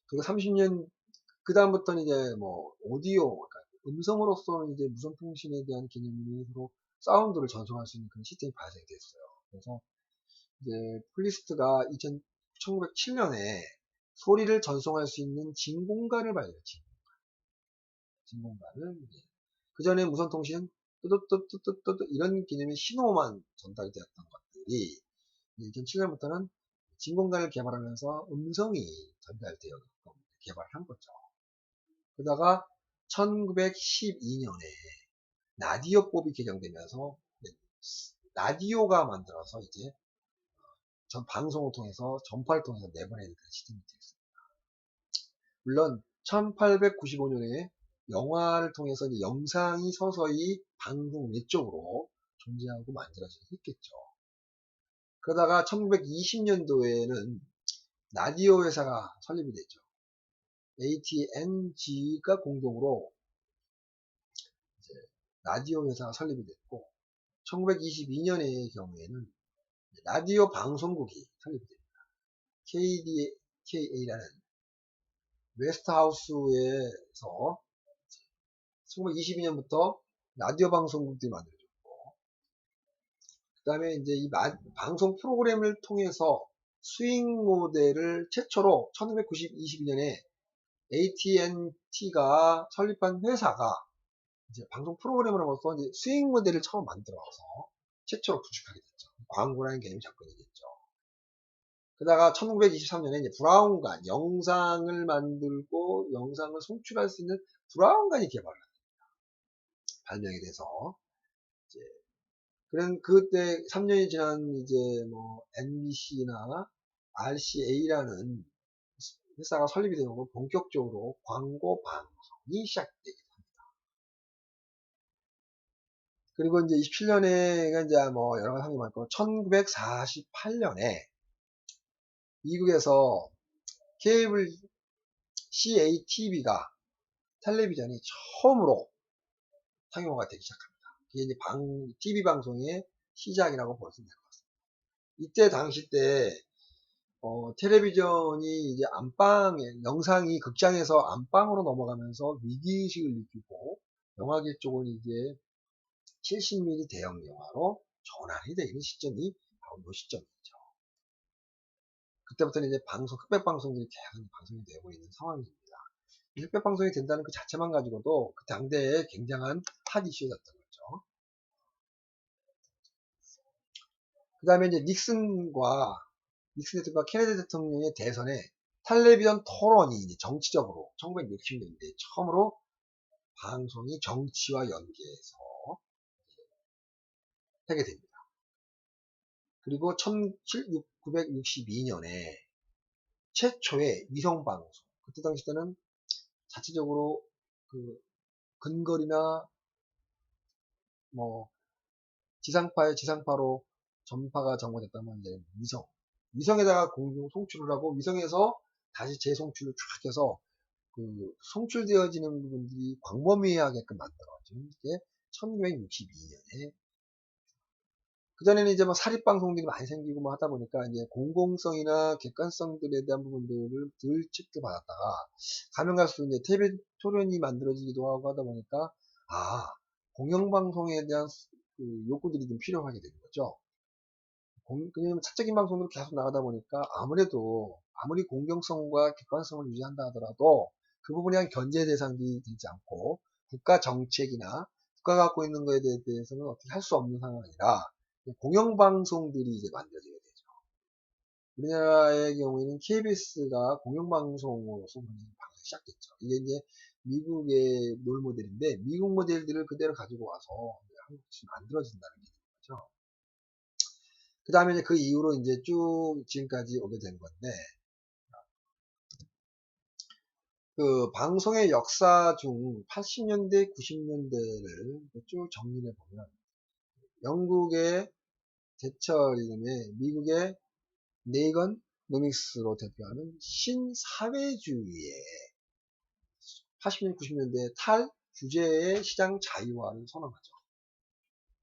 그리고 30년 그 다음부터는 이제 뭐 오디오, 그러니까 음성으로서는 이제 무선 통신에 대한 개념이 서로 사운드를 전송할 수 있는 그런 시스템이 발생이 됐어요. 그래서 이제 플리스트가 1907년에 소리를 전송할 수 있는 진공관을 발견했죠. 진공관을 그 전에 무선 통신은 뚜뚜뚜뚜뚜뚜 이런 개념의 신호만 전달이 되었던 것들이 2007년부터는 진공관을 개발하면서 음성이 전달되어 개발한 거죠. 그러다가 1912년에 라디오법이 개정되면서 라디오가 만들어서 이제 전 방송을 통해서 전파를 통해서 내보내는 그런 시스템이 되었습니다. 물론 1895년에 영화를 통해서 이제 영상이 서서히 방송 외적으로 존재하고 만들어지게 했겠죠. 그러다가 1920년도에는 라디오 회사가 설립이 됐죠. AT&G가 공동으로 이제 라디오 회사가 설립이 됐고 1922년의 경우에는 라디오 방송국이 설립이 됩니다. KDKA라는 웨스트하우스에서 1922년부터 라디오 방송국들이 만들어졌고, 그 다음에 이제 이 방송 프로그램을 통해서 스윙 모델을 최초로 1922년에 AT&T가 설립한 회사가 이제 방송 프로그램으로서 이제 스윙 모델을 처음 만들어서 최초로 구축하게 됐죠. 광고라는 개념이 접근이겠죠. 그러다가 1923년에 이제 브라운관, 영상을 만들고 영상을 송출할 수 있는 브라운관이 발명이 돼서 이제 그런 그때 3년이 지난 이제 뭐 NBC나 RCA라는 회사가 설립이 되고 본격적으로 광고 방송이 시작되게 됩니다. 그리고 이제 27년에가 이제 뭐 여러 가지 상이 많고 1948년에 미국에서 케이블 CATV가 텔레비전이 처음으로 상용화가 되기 시작합니다. 이게 이제 TV 방송의 시작이라고 볼 수 있을 것 같습니다. 이때 당시 때 텔레비전이 이제 안방에 영상이 극장에서 안방으로 넘어가면서 위기의식을 느끼고 영화계 쪽은 이제 70mm 대형 영화로 전환이 되는 시점이 바로 이 시점이죠. 그때부터는 이제 흑백 방송들이 계속 방송이 되고 있는 상황입니다. 흑백 방송이 된다는 그 자체만 가지고도 그 당대에 굉장한 핫 이슈였던 거죠. 그 다음에 이제 닉슨 대통령과 케네디 대통령의 대선에 텔레비전 토론이 이제 정치적으로 1960년대에 처음으로 방송이 정치와 연계해서 하게 됩니다. 그리고 1962년에 최초의 위성방송, 그때 당시 때는 자체적으로 그 근거리나 뭐 지상파로 전파가 정보됐다면 이제 위성에다가 공중 송출을 하고 위성에서 다시 재송출을 쫙 해서 그 송출되어지는 부분들이 광범위하게끔 만들어진 게 1962년에 그전에는 이제 뭐 사립방송들이 많이 생기고 뭐 하다 보니까 이제 공공성이나 객관성들에 대한 부분들을 덜 체크받았다가 가면 갈수록 이제 토론이 만들어지기도 하고 하다 보니까 공영방송에 대한 그 욕구들이 좀 필요하게 되는 거죠. 왜냐면 사적인 방송으로 계속 나가다 보니까 아무리 공정성과 객관성을 유지한다 하더라도 그 부분에 대한 견제 대상이 되지 않고 국가 정책이나 국가가 갖고 있는 것에 대해서는 어떻게 할 수 없는 상황이라 공영방송들이 이제 만들어지게 되죠. 우리나라의 경우에는 KBS가 공영방송으로서 방송이 시작됐죠. 이게 이제 미국의 롤 모델인데 미국 모델들을 그대로 가지고 와서 한국에 만들어진다는 게 거죠. 그 다음에 이제 그 이후로 이제 쭉 지금까지 오게 된 건데, 그 방송의 역사 중 80년대, 90년대를 쭉 정리해 보면, 영국의 대처리즘의 미국의 네이건 노믹스로 대표하는 신사회주의의 80년, 90년대 탈규제의 시장 자유화를 선언하죠.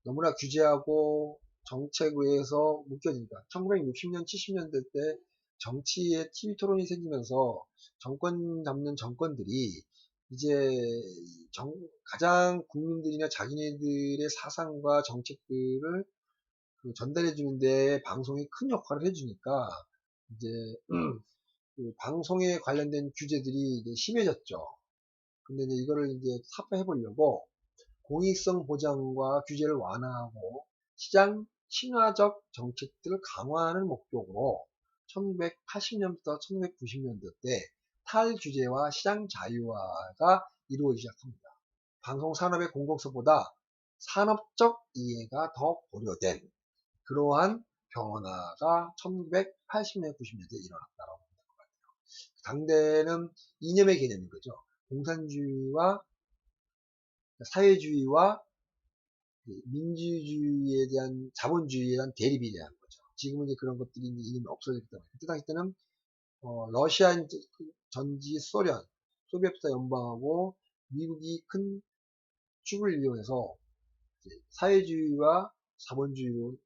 너무나 규제하고 정책에서 묶여지니까 1960년, 70년대 때 정치의 TV 토론이 생기면서 정권 잡는 정권들이 이제 가장 국민들이나 자기네들의 사상과 정책들을 전달해 주는데 방송이 큰 역할을 해주니까 이제 그 방송에 관련된 규제들이 이제 심해졌죠. 근데 이제 이거를 이제 타파해 보려고 공익성 보장과 규제를 완화하고 시장 친화적 정책들을 강화하는 목적으로 1980년부터 1990년대 때 탈규제와 시장 자유화가 이루어지기 시작합니다. 방송 산업의 공공성보다 산업적 이해가 더 고려된 그러한 변화가 1980년, 90년대에 일어났다고 봅니다. 당대는 이념의 개념인 거죠. 공산주의와 사회주의와 민주주의에 대한 자본주의에 대한 대립이 대한 거죠. 지금은 이제 그런 것들이 이미 없어졌기 때문에 그때 당시 때는 러시아 전지 소련 소비에트 연방하고 미국이 큰 축을 이용해서 사회주의와 자본주의로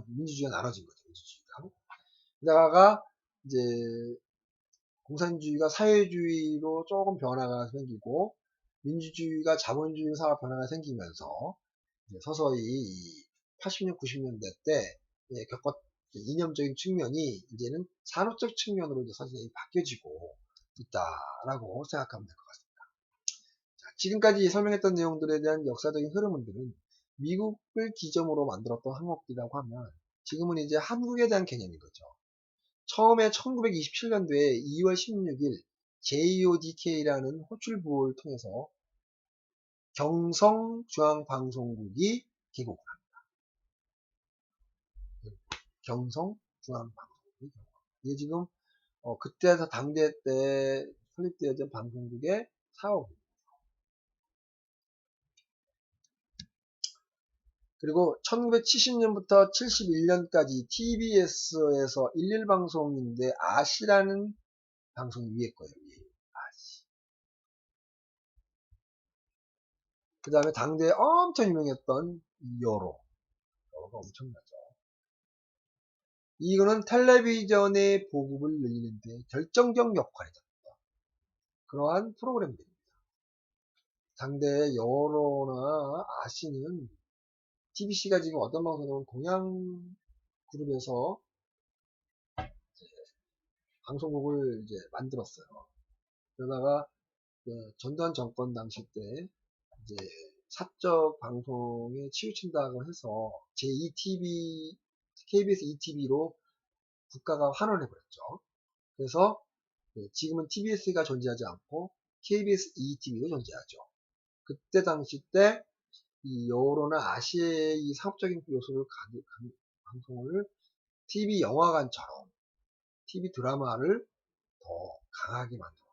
민주주의가 나눠진 거죠. 민주주의가. 그러다가 이제 공산주의가 사회주의로 조금 변화가 생기고 민주주의가 자본주의 사회 변화가 생기면서 서서히 80년, 90년대 때 겪었던 이념적인 측면이 이제는 산업적 측면으로 이제 서서히 바뀌어지고 있다라고 생각하면 될 것 같습니다. 자, 지금까지 설명했던 내용들에 대한 역사적인 흐름들은 미국을 기점으로 만들었던 항목이라고 하면 지금은 이제 한국에 대한 개념인 거죠. 처음에 1927년도에 2월 16일 JODK라는 호출부호를 통해서 경성중앙방송국이 개국을 합니다. 경성중앙방송국이 개국합니다. 이게 지금 그때서 당대 때 설립되어진 방송국의 사업입니다. 그리고 1970년부터 71년까지 TBS에서 일일방송인데 아시라는 방송이 위에 거예요. 아시. 그 다음에 당대에 엄청 유명했던 여로가 엄청나죠. 이거는 텔레비전의 보급을 늘리는데 결정적 역할이 됩니다. 그러한 프로그램들입니다. 당대의 여로나 아시는 TBC가 지금 어떤 방송이냐면 동양그룹에서 방송국을 이제 만들었어요. 그러다가 전두환 정권 당시 때 이제 사적 방송에 치우친다고 해서 제2TV, KBS ETV로 국가가 환원해 버렸죠. 그래서 지금은 TBS가 존재하지 않고 KBS ETV가 존재하죠. 그때 당시 때 이 여로나 아시의 이 상업적인 요소를 방송을 TV 영화관처럼 TV 드라마를 더 강하게 만들었다.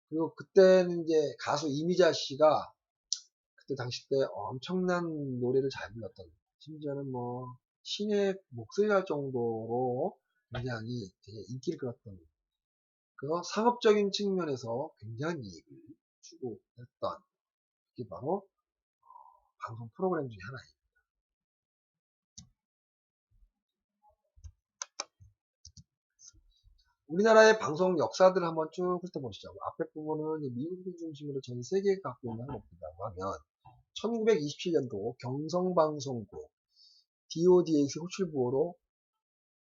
그리고 그때는 이제 가수 이미자 씨가 그때 당시 때 엄청난 노래를 잘 불렀던, 심지어는 뭐 신의 목소리가 할 정도로 굉장히 되게 인기를 끌었던, 그래서 상업적인 측면에서 굉장한 이익을 추구했던 게 바로 방송 프로그램 중에 하나입니다. 우리나라의 방송 역사들을 한번 쭉 훑어보시죠. 앞에 부분은 미국을 중심으로 전 세계가 갖고 있는 항목이라고 하면 1927년도 경성방송국 DODX 호출부호로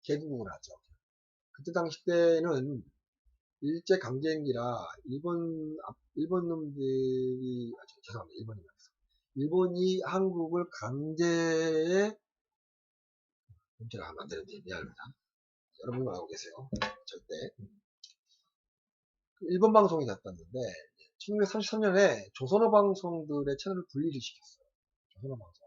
개국을 하죠. 그때 당시 때는 일제 강점기라 일본 놈들이 죄송합니다. 일본이 한국을 강제에 제가 하면 안 되는데 미안합니다. 여러분 알고 계세요. 절대. 일본 방송이 났었는데 1933년에 조선어 방송들의 채널을 분리를 시켰어요. 조선어 방송.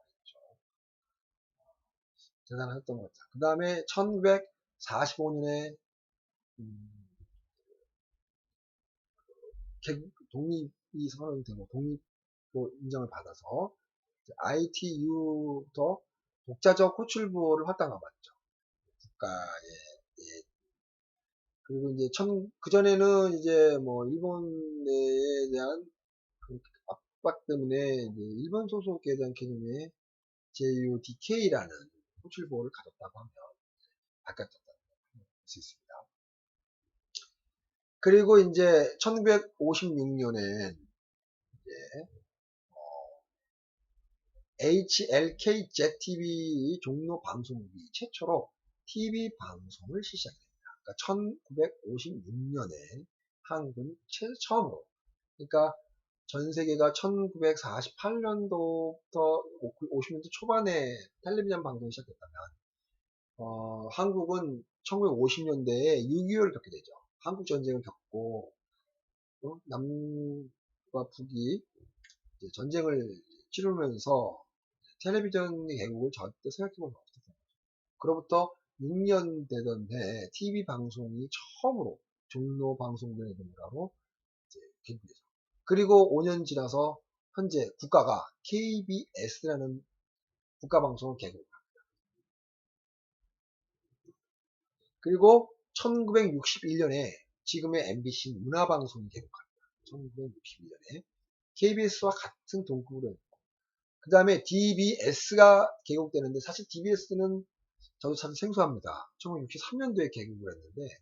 대단했던 것 같아요. 그 다음에 1945년에 독립이 선언되고 독립도 인정을 받아서 ITU부터 독자적 호출부호를 확장해봤죠. 국가에. 예. 그리고 이제 그전에는 이제 뭐 일본에 대한 그 압박 때문에 이제 일본 소속에 대한 개념의 JODK라는 호출부호를 가졌다고 하면 바뀌었다고 할 수 있습니다. 그리고 이제 1956년엔 HLKZTV 종로 방송국이 최초로 TV 방송을 시작합니다. 그러니까 1956년에 한국은 처음으로, 그러니까 전 세계가 1948년도부터 50년대 초반에 텔레비전 방송이 시작됐다면 한국은 1950년대에 6.25를 겪게 되죠. 한국 전쟁을 겪고 남과 북이 전쟁을 치르면서 텔레비전의 개국을 절대 생각해본 적 없었어요. 그로부터 6년 되던 해 TV 방송이 처음으로 종로 방송국의 이름으로 개국되죠. 그리고 5년 지나서 현재 국가가 KBS라는 국가방송을 개국합니다. 그리고 1961년에 지금의 MBC 문화방송이 개국합니다. 1961년에 KBS와 같은 동급으로 했고, 그 다음에 DBS가 개국되는데, 사실 DBS는 저도 참 생소합니다. 1963년도에 개국을 했는데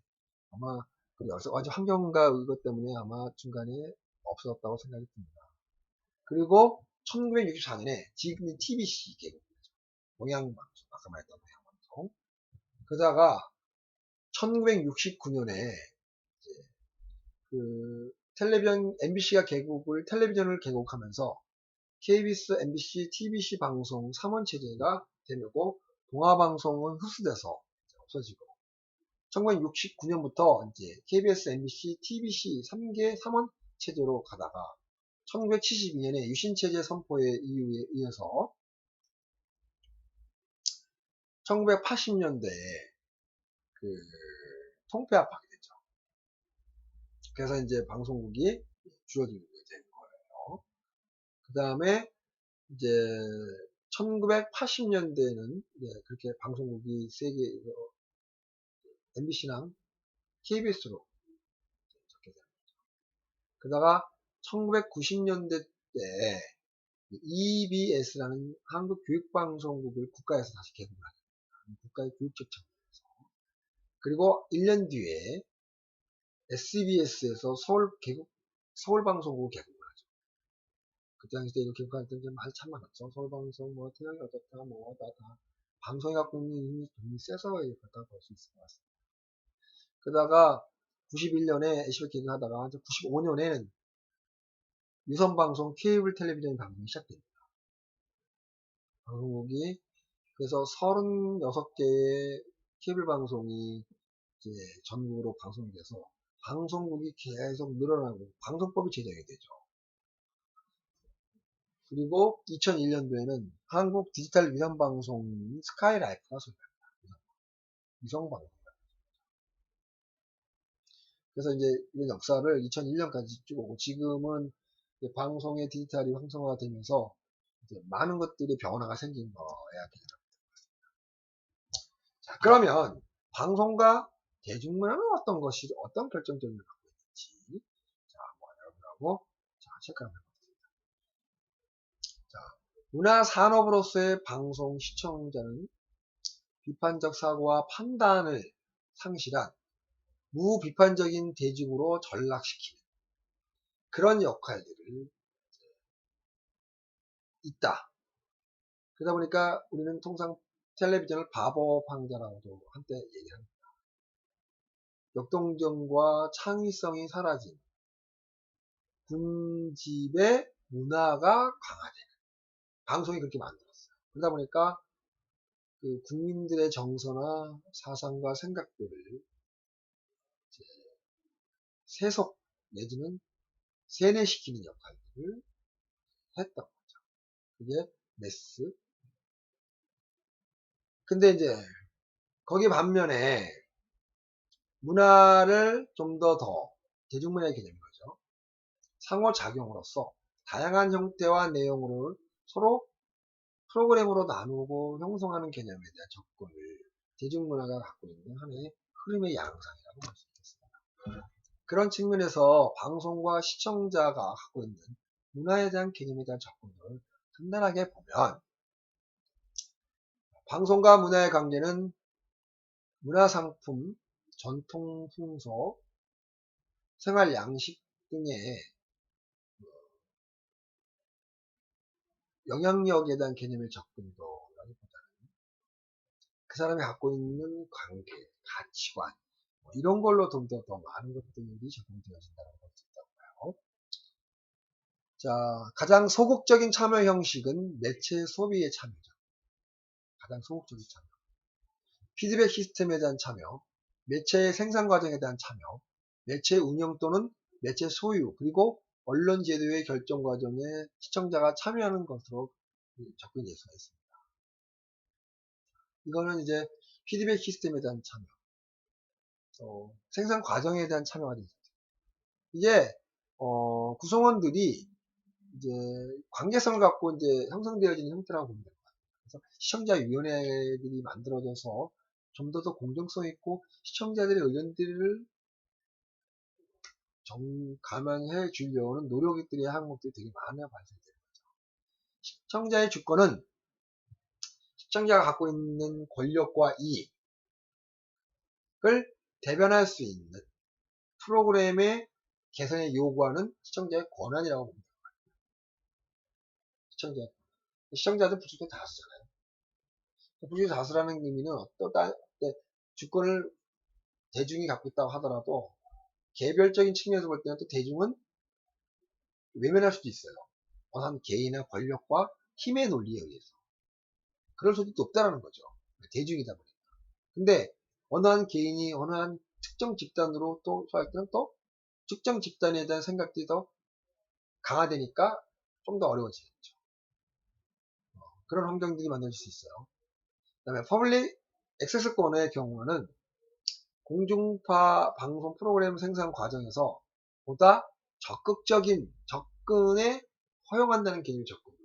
아마 여러 가지 환경과 이것 때문에 아마 중간에 없어졌다고 생각이 듭니다. 그리고 1964년에 지금의 TBC 개국되죠. 동양방송, 아까 말했던 동양방송. 그러다가 1969년에 그 텔레비전 MBC가 텔레비전을 개국하면서 KBS, MBC, TBC 방송 3원 체제가 되고 동아방송은 흡수돼서 없어지고 1969년부터 이제 KBS, MBC, TBC 3개 3원 체제로 가다가 1972년에 유신체제 선포에 의해서 1980년대에 그 통폐합하게 됐죠. 그래서 이제 방송국이 줄어들게 된 거예요. 그 다음에 이제 1980년대에는 그렇게 방송국이 세계 MBC랑 KBS로 적게 됩니다. 그러다가 1990년대 때 EBS라는 한국교육방송국을 국가에서 다시 개국을 합니다. 국가의 교육적 측면에서. 그리고 1년 뒤에 SBS에서 서울방송국을 개국을 하죠. 그때 당시 때 이렇게 개국할 때 말 참 많았죠. 서울방송, 태양이 어떻다, 다 방송이 갖고 있는 힘이 세서 이렇다 볼 수 있을 것 같습니다. 그러다가 91년에 SBS 개국하다가 95년에는 유선방송 케이블 텔레비전 방송이 시작됩니다. 방송국이 그래서 36개의 케이블 방송이 이제 전국으로 방송이 돼서 방송국이 계속 늘어나고 방송법이 제정이 되죠. 그리고 2001년도에는 한국 디지털 위성방송 스카이라이프가 소개합니다. 위성방송. 그래서 이제 이런 역사를 2001년까지 쭉 오고 지금은 방송의 디지털이 활성화되면서 이제 많은 것들이 변화가 생긴 거야 되죠. 자, 그러면 방송과 대중문화는 어떤 결정점을 갖고 있는지, 자, 여러분하고, 체크 한번 해보겠습니다. 자, 문화산업으로서의 방송 시청자는 비판적 사고와 판단을 상실한 무비판적인 대중으로 전락시키는 그런 역할들을 있다. 그러다 보니까 우리는 통상 텔레비전을 바보 방자라고도 한때 얘기합니다. 역동적과 창의성이 사라진 군집의 문화가 강화되는 방송이 그렇게 만들었어요. 그러다 보니까 그 국민들의 정서나 사상과 생각들을 세속 내지는 세뇌시키는 역할들을 했던 거죠. 그게 메스. 근데 이제 거기 반면에 문화를 좀 더 대중문화의 개념인 거죠. 상호작용으로서 다양한 형태와 내용을 서로 프로그램으로 나누고 형성하는 개념에 대한 접근을 대중문화가 갖고 있는 하나의 흐름의 양상이라고 볼 수 있겠습니다. 그런 측면에서 방송과 시청자가 갖고 있는 문화에 대한 개념에 대한 접근을 간단하게 보면 방송과 문화의 관계는 문화상품, 전통 풍속, 생활 양식 등의 영향력에 대한 개념의 접근도라기보다는 그 사람이 갖고 있는 관계, 가치관 이런 걸로 좀 더 많은 것들이 적용되어진다고 볼 수 있다고요. 자, 가장 소극적인 참여 형식은 매체 소비의 참여죠. 가장 소극적인 참여. 피드백 시스템에 대한 참여, 매체의 생산 과정에 대한 참여, 매체 운영 또는 매체 소유, 그리고 언론 제도의 결정 과정에 시청자가 참여하는 것으로 접근 예수가 있습니다. 이거는 이제 피드백 시스템에 대한 참여, 생산 과정에 대한 참여가 되죠. 이게 구성원들이 이제 관계성을 갖고 이제 형성되어지는 형태라고 보면 됩니다. 그래서 시청자위원회들이 만들어져서 좀 더 공정성 있고 시청자들의 의견들을 감안해 주려는 노력들의 항목들이 되게 많아 발생돼요. 시청자의 주권은 시청자가 갖고 있는 권력과 이익을 대변할 수 있는 프로그램의 개선에 요구하는 시청자의 권한이라고 봅니다. 시청자들 부족의 다수잖아요. 부족의 다수라는 의미는 주권을 대중이 갖고 있다고 하더라도 개별적인 측면에서 볼 때는 또 대중은 외면할 수도 있어요. 어느 한 개인의 권력과 힘의 논리에 의해서. 그럴 수도 없다는 거죠. 대중이다 보니까. 근데 어느 한 개인이 어느 한 특정 집단으로 또 소할 때는 또 특정 집단에 대한 생각들이 더 강화되니까 좀 더 어려워지겠죠. 그런 환경들이 만들어질 수 있어요. 그 다음에 퍼블릭 액세스권의 경우는 공중파 방송 프로그램 생산 과정에서 보다 적극적인 접근에 허용한다는 개념이 접근입니다.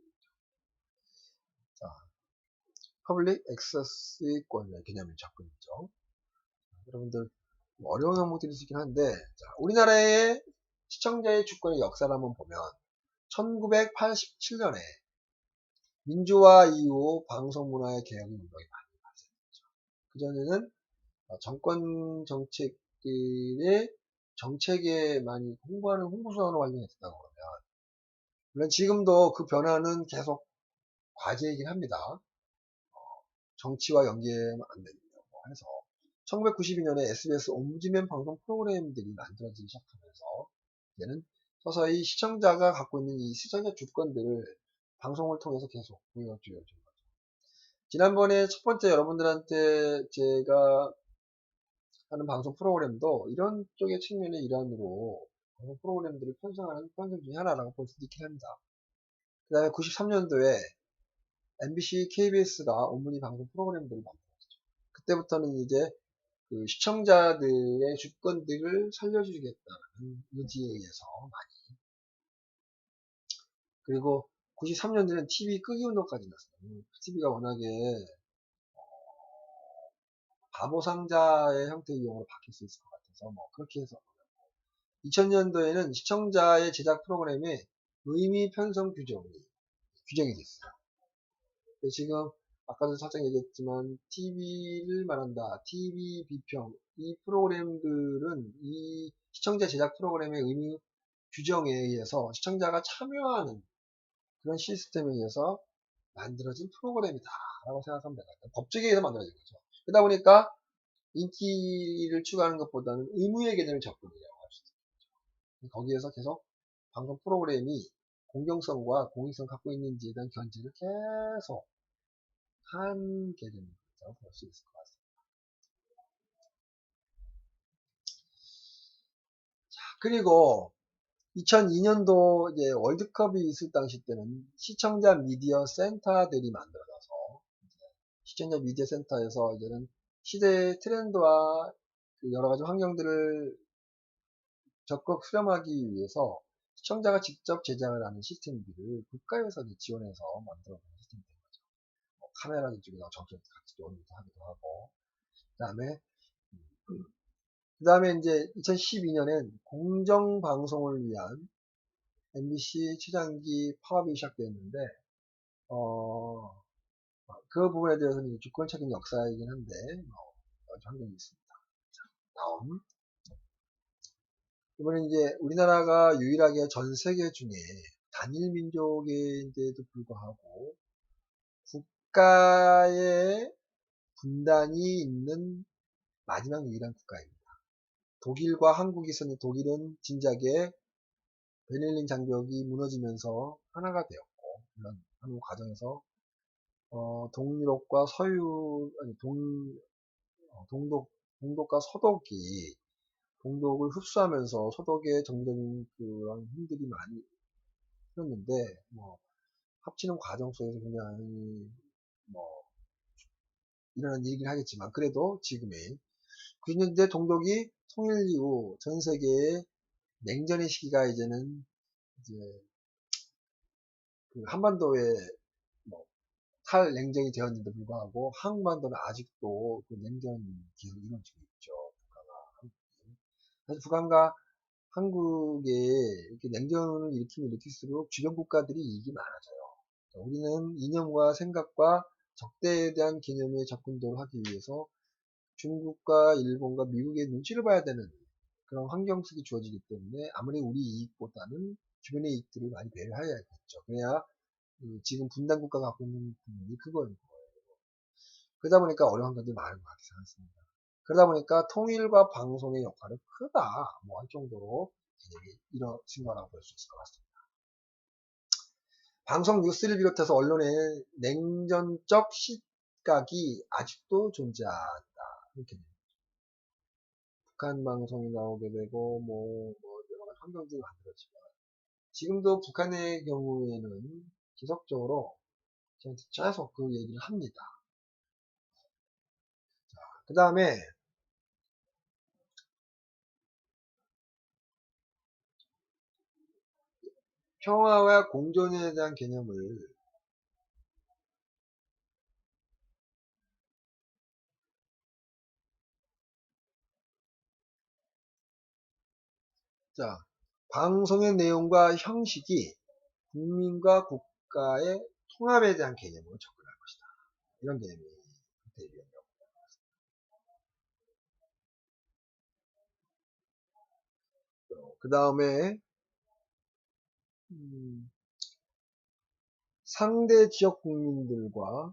퍼블릭 액세스권의 개념의 접근이죠. 여러분들 어려운 항목들이 있긴 한데, 우리나라의 시청자의 주권의 역사를 한번 보면 1987년에 민주화 이후 방송 문화의 개혁 운동이 많이 발생했죠. 그전에는 정권 정책들의 정책에 많이 홍보하는 홍보수단으로 활용했다고 그러면, 물론 지금도 그 변화는 계속 과제이긴 합니다. 정치와 연계하면 안 된다고 해서 1992년에 SBS 옴즈맨 방송 프로그램들이 만들어지기 시작하면서 이제는 서서히 시청자가 갖고 있는 이 시청자 주권들을 방송을 통해서 계속 보여주어진 거죠. 지난번에 첫 번째 여러분들한테 제가 하는 방송 프로그램도 이런 쪽의 측면의 일환으로 방송 프로그램들을 편성하는 편성 중에 하나라고 볼 수도 있긴 합니다. 그 다음에 93년도에 MBC, KBS가 온문이 방송 프로그램들을 만들었죠. 그때부터는 이제 그 시청자들의 주권들을 살려주겠다는 의지에 의해서 많이. 그리고 93년도에는 TV 끄기 운동까지 났어요. TV가 워낙에 바보 상자의 형태의 이용으로 바뀔 수 있을 것 같아서 뭐 그렇게 해서 2000년도에는 시청자의 제작 프로그램에 의미 편성 규정이 됐어요. 지금 아까도 살짝 얘기했지만 TV를 말한다. TV 비평 이 프로그램들은 이 시청자 제작 프로그램의 의미 규정에 의해서 시청자가 참여하는 그런 시스템에 의해서 만들어진 프로그램이다 라고 생각하면 됩니다. 법적에 의해서 만들어진 거죠. 그러다 보니까 인기를 추구하는 것보다는 의무의 개념을 접근이라고 할 수 있죠. 거기에서 계속 방송 프로그램이 공정성과 공익성을 갖고 있는지에 대한 견지를 계속 한 개념이라고 볼 수 있을 것 같습니다. 그리고 2002년도 이제 월드컵이 있을 당시 때는 시청자 미디어 센터들이 만들어져서 시청자 미디어 센터에서 이제는 시대의 트렌드와 여러 가지 환경들을 적극 수렴하기 위해서 시청자가 직접 제작을 하는 시스템들을 국가에서 지원해서 만들어낸 시스템이 된 거죠. 뭐 카메라 쪽에서 정책 같이 하기도 하고, 그 다음에 이제 2012년엔 공정방송을 위한 MBC 최장기 파업이 시작되었는데, 그 부분에 대해서는 주권적인 역사이긴 한데, 환경이 있습니다. 다음. 이번에 이제 우리나라가 유일하게 전 세계 중에 단일 민족인데도 불구하고 국가의 분단이 있는 마지막 유일한 국가입니다. 독일과 한국이 있었는데 독일은 진작에 베를린 장벽이 무너지면서 하나가 되었고, 물론 한국 과정에서 동유럽과 동독과 서독이 동독을 흡수하면서 서독의 정적인 그런 힘들이 많이 있었는데, 합치는 과정 속에서 굉장히 일어난 일이긴 하겠지만, 그래도 지금의 90년대 동독이 통일 이후 전 세계의 냉전의 시기가 이제는 이제 그 한반도에 탈냉전이 되었는데 불구하고 한반도는 아직도 그 냉전 기술이 이루어지고 있죠. 북한과 한국이. 사실 북한과 한국에 이렇게 냉전을 일으키면 일으킬수록 주변 국가들이 이익이 많아져요. 우리는 이념과 생각과 적대에 대한 개념의 접근도를 하기 위해서 중국과 일본과 미국의 눈치를 봐야 되는 그런 환경 속에 주어지기 때문에 아무리 우리 이익보다는 주변의 이익들을 많이 배려해야겠죠. 그래야 지금 분단 국가가 갖고 있는 부분이 그거예요. 그러다 보니까 어려운 것들이 많은 것 같아서 않습니다. 그러다 보니까 통일과 방송의 역할은 크다 뭐 할 정도로 이뤄진 거라고 볼 수 있을 것 같습니다. 방송 뉴스를 비롯해서 언론의 냉전적 시각이 아직도 존재한다. 이렇게 됩니다. 북한 방송이 나오게 되고 여러 가지 환경들이 만들어지면 지금도 북한의 경우에는 지속적으로 저한테 계속 그 얘기를 합니다. 그 다음에 평화와 공존에 대한 개념을 자, 방송의 내용과 형식이 국민과 국가의 통합에 대한 개념으로 접근할 것이다. 이런 개념이 대비한다고. 그 다음에 상대 지역 국민들과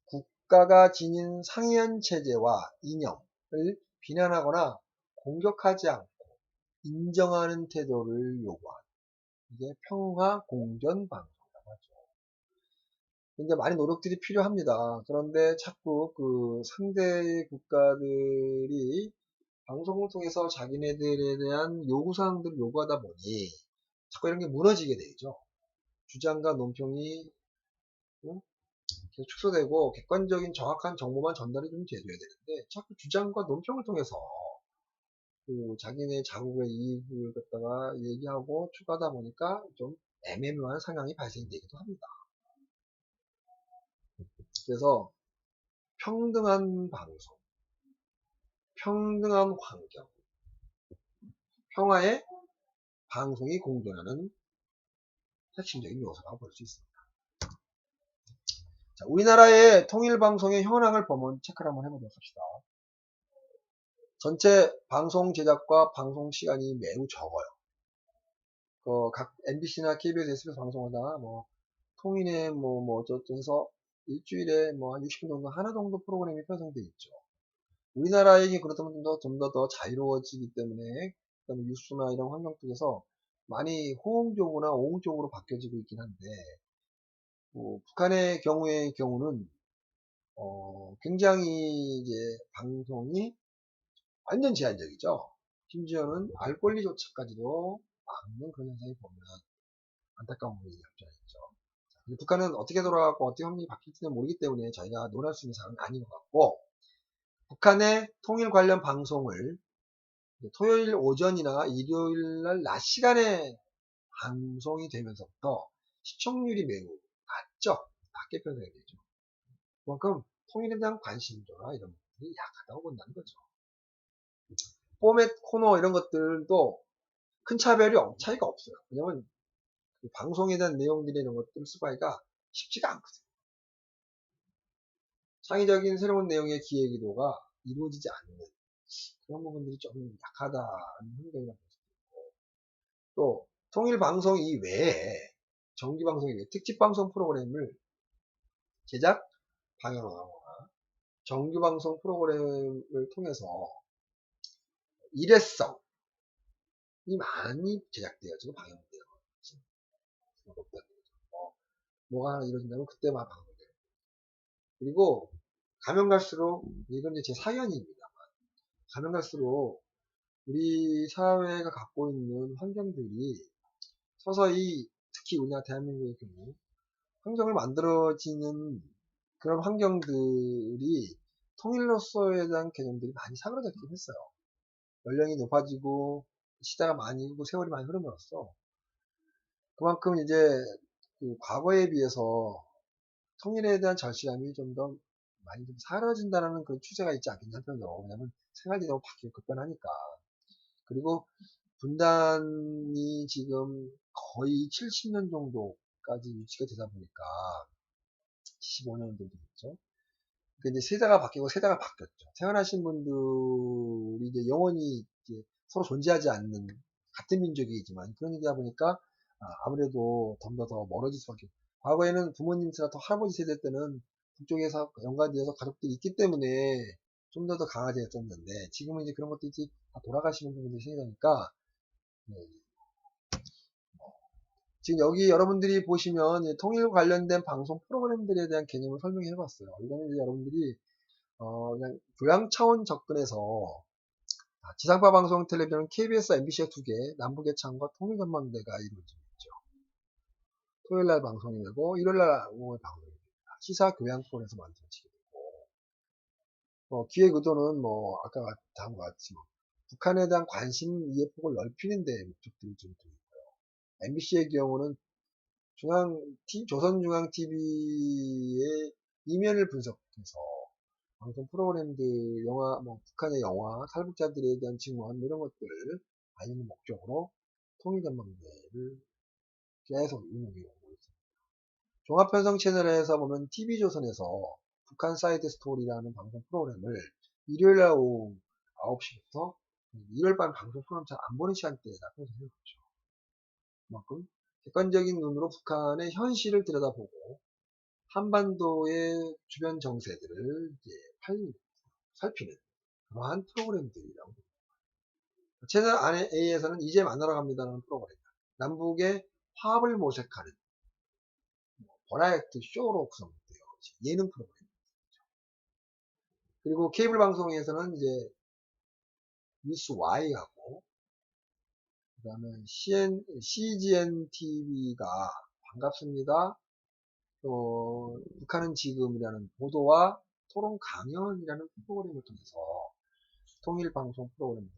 국가가 지닌 상이한 체제와 이념을 비난하거나 공격하지 않고 인정하는 태도를 요구하는 이게 평화 공존 방송이라고 하죠. 굉장히 많은 노력들이 필요합니다. 그런데 자꾸 그 상대 국가들이 방송을 통해서 자기네들에 대한 요구사항들을 요구하다 보니 자꾸 이런 게 무너지게 되죠. 주장과 논평이 계속 축소되고 객관적인 정확한 정보만 전달이 좀 돼줘야 되는데 자꾸 주장과 논평을 통해서 그 자기네 자국의 이익을 갖다가 얘기하고 추가하다 보니까 좀 애매모호한 상황이 발생되기도 합니다. 그래서 평등한 방송, 평등한 환경, 평화의 방송이 공존하는 핵심적인 요소라고 볼 수 있습니다. 자, 우리나라의 통일방송의 현황을 보면 체크를 한번 해보도록 합시다. 전체 방송 제작과 방송 시간이 매우 적어요. 각 MBC나 KBS, SBS 방송마다 통일에 어쩌고 해서 일주일에 한 60분 정도 하나 정도 프로그램이 편성되어 있죠. 우리나라에게 그렇다면 좀 더 자유로워지기 때문에 그다음에 뉴스나 이런 환경 속에서 많이 호응적으로나 오응적으로 바뀌어지고 있긴 한데 북한의 경우는 굉장히 이제 방송이 완전 제한적이죠. 심지어는 알 권리조차까지도 막는 그런 현상이 보면 안타까운 부분이 없잖아요. 북한은 어떻게 돌아가고 어떻게 환경이 바뀔지는 모르기 때문에 저희가 논할 수 있는 사항은 아닌 것 같고 북한의 통일 관련 방송을 토요일 오전이나 일요일 날 낮 시간에 방송이 되면서부터 시청률이 매우 낮게 편성이 되죠. 그만큼 통일에 대한 관심도나 이런 것들이 약하다고 본다는 거죠. 포맷, 코너 이런 것들도 큰 차이가 없어요. 왜냐면 방송에 대한 내용들이 이런 것들을 수바이가 쉽지가 않거든요. 창의적인 새로운 내용의 기획의도가 이루어지지 않는 그런 부분들이 좀 약하다는 생각이 납니다. 또 통일방송 이외에 정기방송 이외에 특집방송 프로그램을 제작, 방영하거나 정규방송 프로그램을 통해서 일회성이 많이 제작되어지고 방영돼요. 뭐가 하나 이루어진다면 그때만 방송돼요. 그리고 가면 갈수록 이건 이제 제 사견입니다만 가면 갈수록 우리 사회가 갖고 있는 환경들이 서서히 특히 우리나라 대한민국의 경우 환경을 만들어지는 그런 환경들이 통일로서에 대한 개념들이 많이 사그라졌긴 했어요. 연령이 높아지고 시대가 많이 고 세월이 많이 흐름으로써 그만큼 이제 그 과거에 비해서 통일에 대한 절실함이 좀 더 많이 좀 사라진다는 그런 추세가 있지 않겠냐, 한편으로. 왜냐면 생활이 너무 바뀌고 급변하니까. 그리고 분단이 지금 거의 70년 정도까지 유지가 되다 보니까 75년 정도 됐죠. 그러니까 이제 세대가 바뀌고 세대가 바뀌었죠. 태어나신 분들이 이제 영원히 이제 서로 존재하지 않는 같은 민족이지만 그런 얘기다 보니까 아무래도 더 멀어질 수밖에. 과거에는 부모님이나 더 할아버지 세대 때는 북쪽에서 연관되어서 가족들이 있기 때문에 좀 더 강화되었었는데 지금은 이제 그런 것들이 다 돌아가시는 부분들이 생기니까 지금 여기 여러분들이 보시면 통일 관련된 방송 프로그램들에 대한 개념을 설명해 봤어요. 이거는 이제 여러분들이 그냥 교양 차원 접근해서 지상파 방송 텔레비전 KBS, MBC가 2개, 남북의 창과 통일전망대가 이루어지고 있죠. 토요일날 방송이 되고 일요일날 방송이 됩니다. 시사 교양 프로에서 만들어지게 되고 기획 의도는 아까 다음과 같이 북한에 대한 관심 이해폭을 넓히는 데 목적들이 좀 있고요. MBC의 경우는 조선중앙TV의 이면을 분석해서 방송 프로그램들, 영화, 북한의 영화, 탈북자들에 대한 증언, 이런 것들을 알리는 목적으로 통일전망대를 계속 운영해 오고 있습니다. 종합편성 채널에서 보면 TV조선에서 북한 사이드 스토리라는 방송 프로그램을 일요일날 오후 9시부터 일요일 밤 방송 프로그램 잘 안 보는 시간대에다 편성해 놓죠. 그만큼 객관적인 눈으로 북한의 현실을 들여다보고 한반도의 주변 정세들을 이제 살피는 그러한 프로그램들이라고 합니다. 채널 A에서는 이제 만나러 갑니다라는 프로그램, 남북의 화합을 모색하는 버라이어티 쇼로 구성되어 예능 프로그램. 그리고 케이블 방송에서는 이제 뉴스 Y하고 그 다음에 CGN TV가 반갑습니다. 또 북한은 지금이라는 보도와 토론 강연이라는 프로그램을 통해서 통일 방송 프로그램들,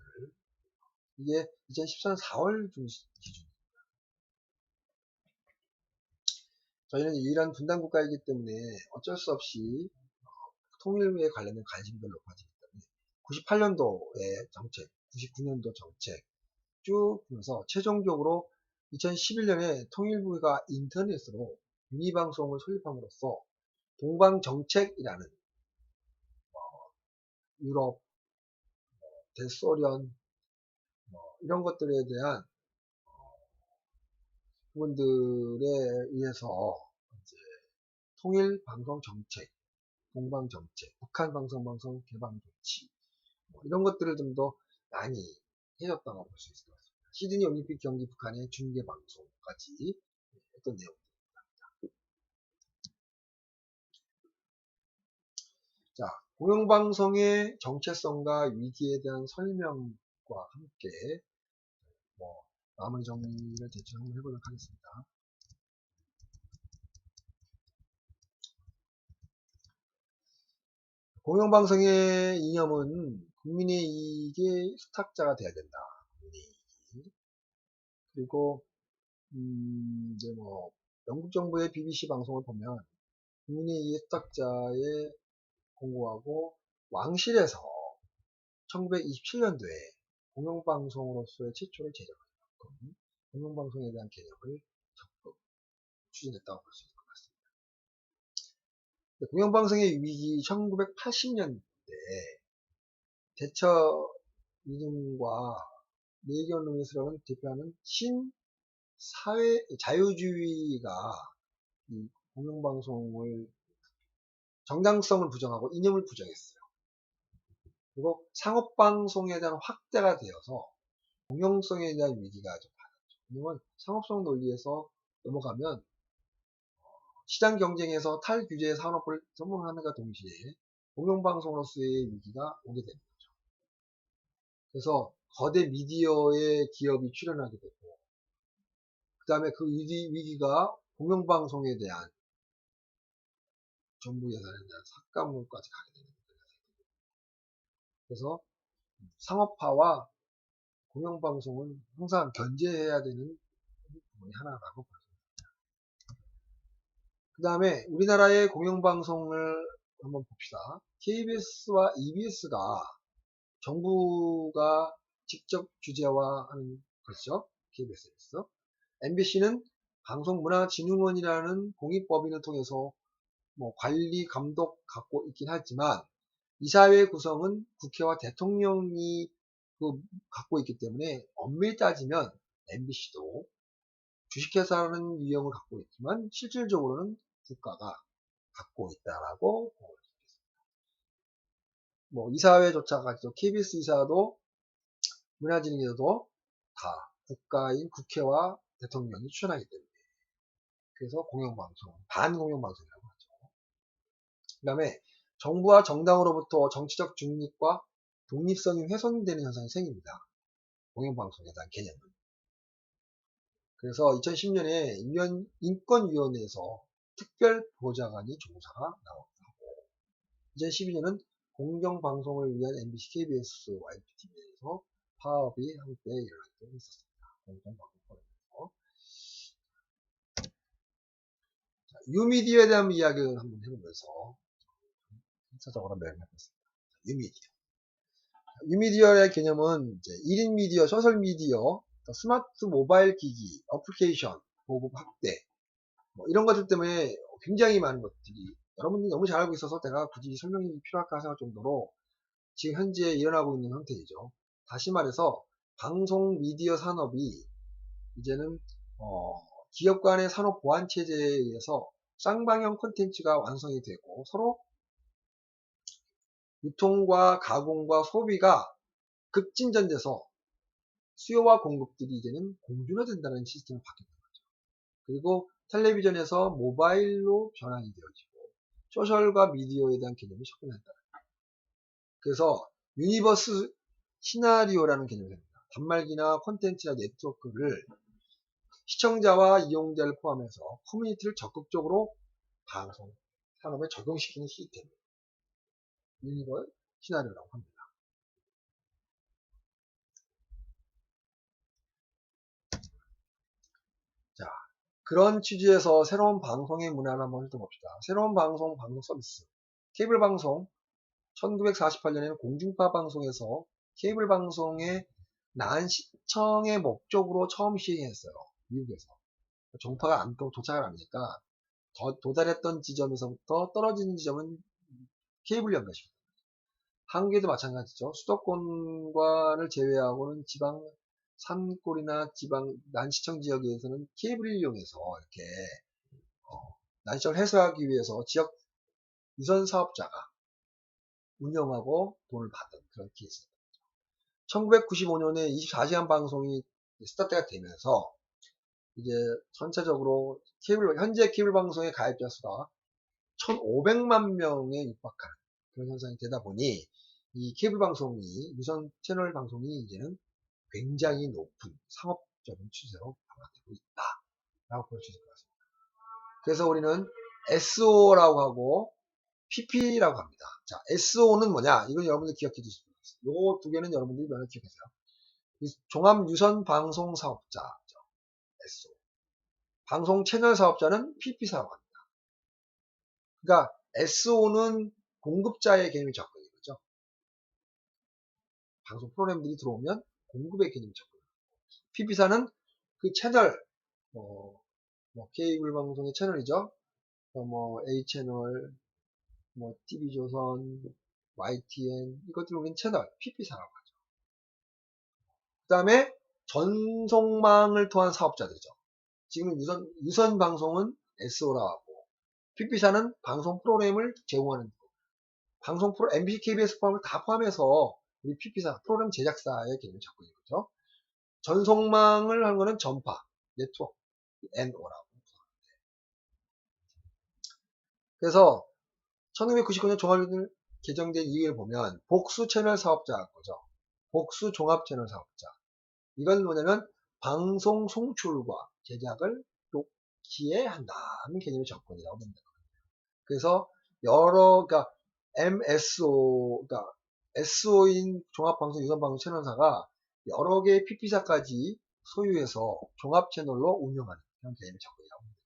이게 2014년 4월 기준. 저희는 유일한 분단 국가이기 때문에 어쩔 수 없이 통일에 관련된 관심도 높아지기 때문에 98년도의 정책, 99년도 정책 쭉 보면서 최종적으로 2011년에 통일부가 인터넷으로 유니방송을 설립함으로써 동방정책이라는 유럽, 대소련 이런 것들에 대한 부분들에 의해서 이제 통일 방송 정책, 동방 정책, 북한 방송 개방 조치 이런 것들을 좀 더 많이 해줬다고 볼 수 있을 것 같습니다. 시드니 올림픽 경기 북한의 중계 방송까지 어떤 내용입니다. 자, 공영방송의 정체성과 위기에 대한 설명과 함께 마무리 정리를 대충 한번 해보도록 하겠습니다. 공영방송의 이념은 국민의 이익의 수탁자가 돼야 된다. 국민의 이익이. 그리고 이제 영국 정부의 BBC 방송을 보면 국민의 이익의 수탁자에 공고하고 왕실에서 1927년도에 공영방송으로서의 최초를 제정했고 공영방송에 대한 개념을 적극 추진했다고 볼 수 있을 것 같습니다. 공영방송의 위기 1980년대 대처 이념과 내견론에서는 대표하는 자유주의가 이 공영방송을 정당성을 부정하고 이념을 부정했어요. 그리고 상업방송에 대한 확대가 되어서 공영성에 대한 위기가 좀 많았죠. 왜냐면 상업성 논리에서 넘어가면 시장 경쟁에서 탈규제의 산업을 선봉하는가 동시에 공영방송으로서의 위기가 오게 됩니다. 그래서 거대 미디어의 기업이 출연하게 되고 그 다음에 그 위기가 공영방송에 대한 정부 예산에 대한 삭감으로까지 가게 되는 거예요. 그래서 상업화와 공영방송은 항상 견제해야 되는 부분이 하나라고 볼 수 있습니다. 그 다음에 우리나라의 공영방송을 한번 봅시다. KBS와 EBS가 정부가 직접 규제화하는 것이죠. KBS. MBC는 방송문화진흥원이라는 공익법인을 통해서 뭐 관리 감독 갖고 있긴 하지만 이사회 구성은 국회와 대통령이 갖고 있기 때문에 엄밀히 따지면 MBC도 주식회사라는 유형을 갖고 있지만 실질적으로는 국가가 갖고 있다라고 보고 있습니다. 뭐 이사회조차 가지고 KBS 이사도 문화진흥에서도 다 국가인 국회와 대통령이 추천하기 때문에 그래서 공영방송, 반공영방송이라고 하죠. 그 다음에 정부와 정당으로부터 정치적 중립과 독립성이 훼손되는 현상이 생깁니다. 공영방송에 대한 개념은. 그래서 2010년에 인권위원회에서 특별보좌관이 조사가 나왔고 2012년은 공정방송을 위한 MBC, KBS, YPTV에서 파업이 한때 일어나고 있었습니다. 공정방송 포럼에서. 유미디어에 대한 이야기를 한번 해보면서 전체적으로 매력했습니다. 유미디어의 개념은 이제 1인 미디어, 소셜 미디어, 스마트 모바일 기기, 어플리케이션, 보급 확대, 뭐 이런 것들 때문에 굉장히 많은 것들이 여러분들이 너무 잘 알고 있어서 제가 굳이 설명이 필요할까 생각할 정도로 지금 현재 일어나고 있는 형태이죠. 다시 말해서 방송 미디어 산업이 이제는 기업 간의 산업 보안 체제에 의해서 쌍방향 콘텐츠가 완성이 되고 서로 유통과 가공과 소비가 급진전돼서 수요와 공급들이 이제는 공존화된다는 시스템을 바뀌는 거죠. 그리고 텔레비전에서 모바일로 변환이 되어지고 소셜과 미디어에 대한 개념이 접근한다. 그래서 유니버스 시나리오라는 개념이 됩니다. 단말기나 콘텐츠나 네트워크를 시청자와 이용자를 포함해서 커뮤니티를 적극적으로 방송 산업에 적용시키는 시스템. 유니버스 시나리오라고 합니다. 자, 그런 취지에서 새로운 방송의 문화를 한번 훑어봅시다. 새로운 방송 서비스. 케이블 방송. 1948년에는 공중파 방송에서 케이블 방송의 난 시청의 목적으로 처음 시행했어요. 미국에서. 종파가 안 도착을 합니까? 도달했던 지점에서부터 떨어지는 지점은 케이블 연결입니다. 한국에도 마찬가지죠. 수도권과를 제외하고는 지방 산골이나 지방 난시청 지역에서는 케이블을 이용해서 이렇게 난시청을 해소하기 위해서 지역 유선 사업자가 운영하고 돈을 받은 그런 케이스입니다. 1995년에 24시간 방송이 스타트가 되면서 이제 전체적으로 현재 케이블 방송의 가입자 수가 1,500만 명에 육박하는 그런 현상이 되다 보니 이 케이블 방송이 유선 채널 방송이 이제는 굉장히 높은 상업적인 추세로 변화되고 있다라고 볼 수 있을 것 같습니다. 그래서 우리는 SO라고 하고 PP라고 합니다. 자, SO는 뭐냐? 이건 여러분들 기억해 주시면 좋겠습니다. 요 두 개는 여러분들이 많이 기억하세요. 종합 유선 방송 사업자죠. SO. 방송 채널 사업자는 PP사라고 합니다. 그러니까 SO는 공급자의 개념이 접근인 거죠. 방송 프로그램들이 들어오면 공급의 개념이 접근. PP사는 그 채널, 뭐 케이블 방송의 채널이죠. 뭐 A채널, 뭐 TV조선, YTN 이것들 우리는 채널 PP사라고 하죠. 그 다음에 전송망을 통한 사업자들이죠. 지금 유선 방송은 SO라고 하고 PP사는 방송 프로그램을 제공하는 방송 MBC, KBS 포함을 다 포함해서 우리 PP사 프로그램 제작사의 개념을 잡고 있는 거죠. 전송망을 하는 거는 전파 네트워크 NO라고. 그래서 1999년 종합유선 개정된 이유를 보면 복수 채널 사업자가 거죠. 복수 종합 채널 사업자. 이건 뭐냐면 방송 송출과 제작을 돕기에 한다는 개념의 접근이라고 봅니다. 그래서 그러니까 MSO, 그러니까 SO인 종합방송 유선방송 채널사가 여러 개의 PP사까지 소유해서 종합 채널로 운영하는 그런 개념의 접근이라고 합니다.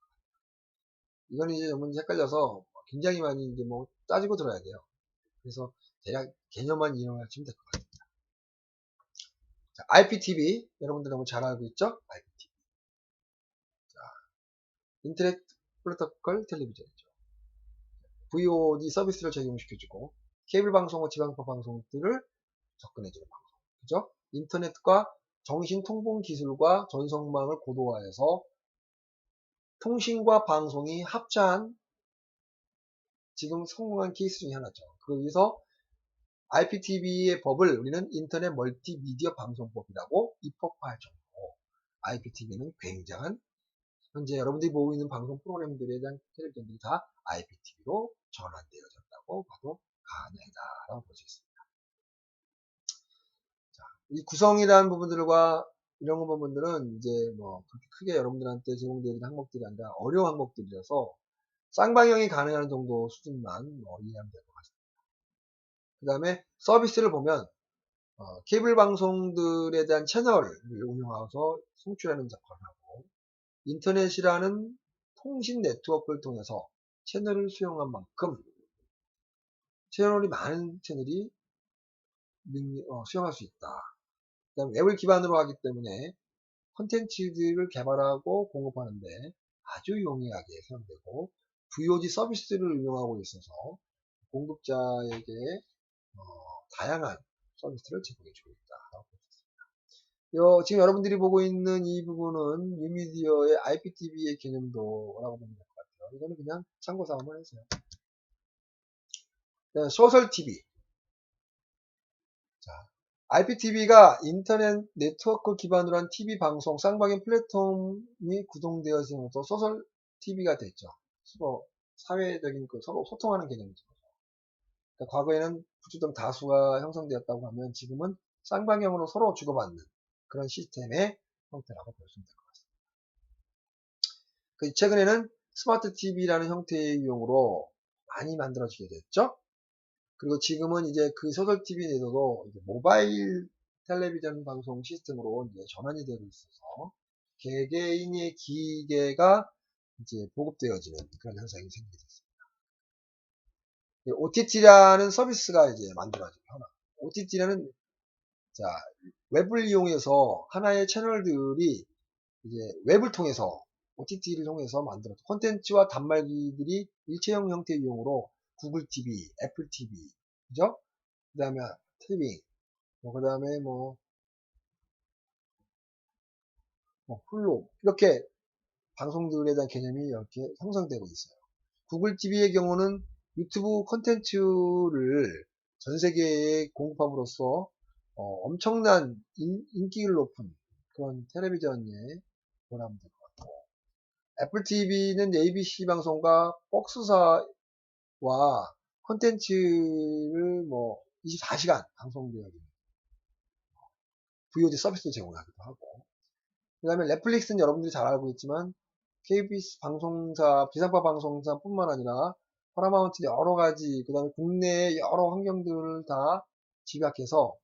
이건 이제 너무 헷갈려서 굉장히 많이 이제 뭐 따지고 들어야 돼요. 그래서 대략 개념만 이용하시면 될 것 같습니다. 자, IPTV 여러분들 너무 잘 알고 있죠? IPTV. 자, 인터넷 프로토콜 텔레비전이죠. VOD 서비스를 적용시켜주고 케이블 방송과 지방파 방송들을 접근해주는 방송. 그죠? 인터넷과 정신통신 기술과 전송망을 고도화해서 통신과 방송이 합쳐한 지금 성공한 케이스 중에 하나죠. 그래서 IPTV의 법을 우리는 인터넷 멀티미디어 방송법이라고 입법화할 정도로 IPTV는 굉장한 현재 여러분들이 보고 있는 방송 프로그램들에 대한 텔레비전들이 다 IPTV로 전환되어졌다고 봐도 가능하다라고 볼 수 있습니다. 자, 이 구성이라는 부분들과 이런 부분들은 이제 뭐 그렇게 크게 여러분들한테 제공되는 항목들이 아니라 어려운 항목들이라서 쌍방향이 가능한 정도 수준만 뭐 이해하면 될 것 같습니다. 그 다음에 서비스를 보면 케이블 방송들에 대한 채널을 운영하면서 송출하는 역할을 하고 인터넷이라는 통신 네트워크를 통해서 채널을 수용한 만큼 채널이 많은 채널이 수용할 수 있다. 그 다음에 웹을 기반으로 하기 때문에 콘텐츠들을 개발하고 공급하는데 아주 용이하게 사용되고 VOD 서비스를 운영하고 있어서 공급자에게 다양한 서비스를 제공해주고 있다. 지금 여러분들이 보고 있는 이 부분은 뉴미디어의 IPTV의 개념도라고 보면 될 것 같아요. 이거는 그냥 참고 삼아 해주세요. 소셜TV. 자, IPTV가 인터넷 네트워크 기반으로 한 TV 방송 쌍방향 플랫폼이 구동되어지면서 소셜TV가 됐죠. 사회적인 서로 소통하는 개념이죠. 그러니까 과거에는 부주등 다수가 형성되었다고 하면 지금은 쌍방향으로 서로 주고받는 그런 시스템의 형태라고 볼 수 있는 것 같습니다. 최근에는 스마트 TV라는 형태의 이용으로 많이 만들어지게 됐죠. 그리고 지금은 이제 그 소셜 TV 내에서도 모바일 텔레비전 방송 시스템으로 이제 전환이 되고 있어서 개개인의 기계가 이제 보급되어지는 그런 현상이 생기게 됐습니다. OTT라는 서비스가 이제 만들어져요. OTT라는 자, 웹을 이용해서 하나의 채널들이 이제 웹을 통해서 OTT를 통해서 만들어서 콘텐츠와 단말기들이 일체형 형태의 이용으로 구글 TV, 애플 TV, 그죠? 그 다음에 TV, 그 다음에 훌로 이렇게 방송들에 대한 개념이 이렇게 형성되고 있어요. 구글 TV의 경우는 유튜브 콘텐츠를 전 세계에 공급함으로써 엄청난 인기를 높은 그런 텔레비전에 보람될 것 같고 애플 TV는 ABC 방송과 폭스사와 콘텐츠를 24시간 방송되어지는 VOD 서비스를 제공하기도 하고 그 다음에 넷플릭스는 여러분들이 잘 알고 있지만 KBS 방송사, 지상파 방송사 뿐만 아니라 파라마운트 여러 가지, 그 다음에 국내의 여러 환경들을 다 집약해서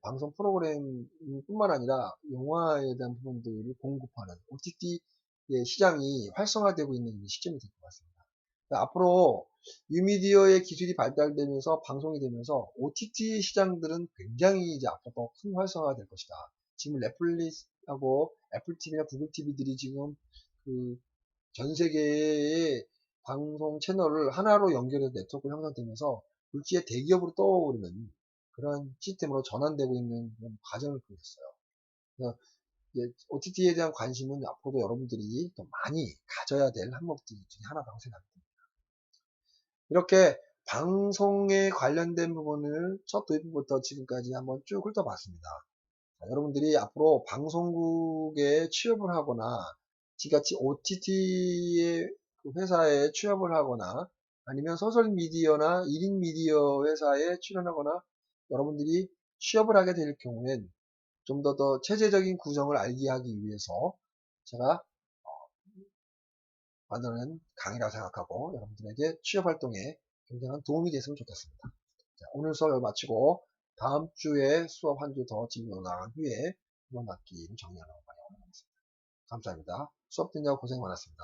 방송 프로그램 뿐만 아니라 영화에 대한 부분들을 공급하는 OTT의 시장이 활성화되고 있는 시점이 될 것 같습니다. 앞으로 뉴미디어의 기술이 발달되면서 방송이 되면서 OTT 시장들은 굉장히 이제 앞으로 더 큰 활성화가 될 것이다. 지금 넷플릭스하고 애플 TV나 구글 TV들이 지금 전 세계의 방송 채널을 하나로 연결해서 네트워크가 형성되면서 물지의 대기업으로 떠오르는 그런 시스템으로 전환되고 있는 그런 과정을 보였어요. 그래서 OTT에 대한 관심은 앞으로도 여러분들이 더 많이 가져야 될 항목들 중에 하나라고 생각합니다. 이렇게 방송에 관련된 부분을 첫 도입부부터 지금까지 한번 쭉 훑어봤습니다. 여러분들이 앞으로 방송국에 취업을 하거나 지같이 OTT의 회사에 취업을 하거나 아니면 소셜미디어나 1인 미디어 회사에 출연하거나 여러분들이 취업을 하게 될 경우엔 좀 더 체제적인 구성을 알게 하기 위해서 제가 만드는 강의라고 생각하고 여러분들에게 취업 활동에 굉장한 도움이 됐으면 좋겠습니다. 자, 오늘 수업을 마치고 다음 주에 수업 한 주 더 진행해 나간 후에 이번 학기를 정리하려고 하겠습니다. 감사합니다. 수업 듣느라고 고생 많았습니다.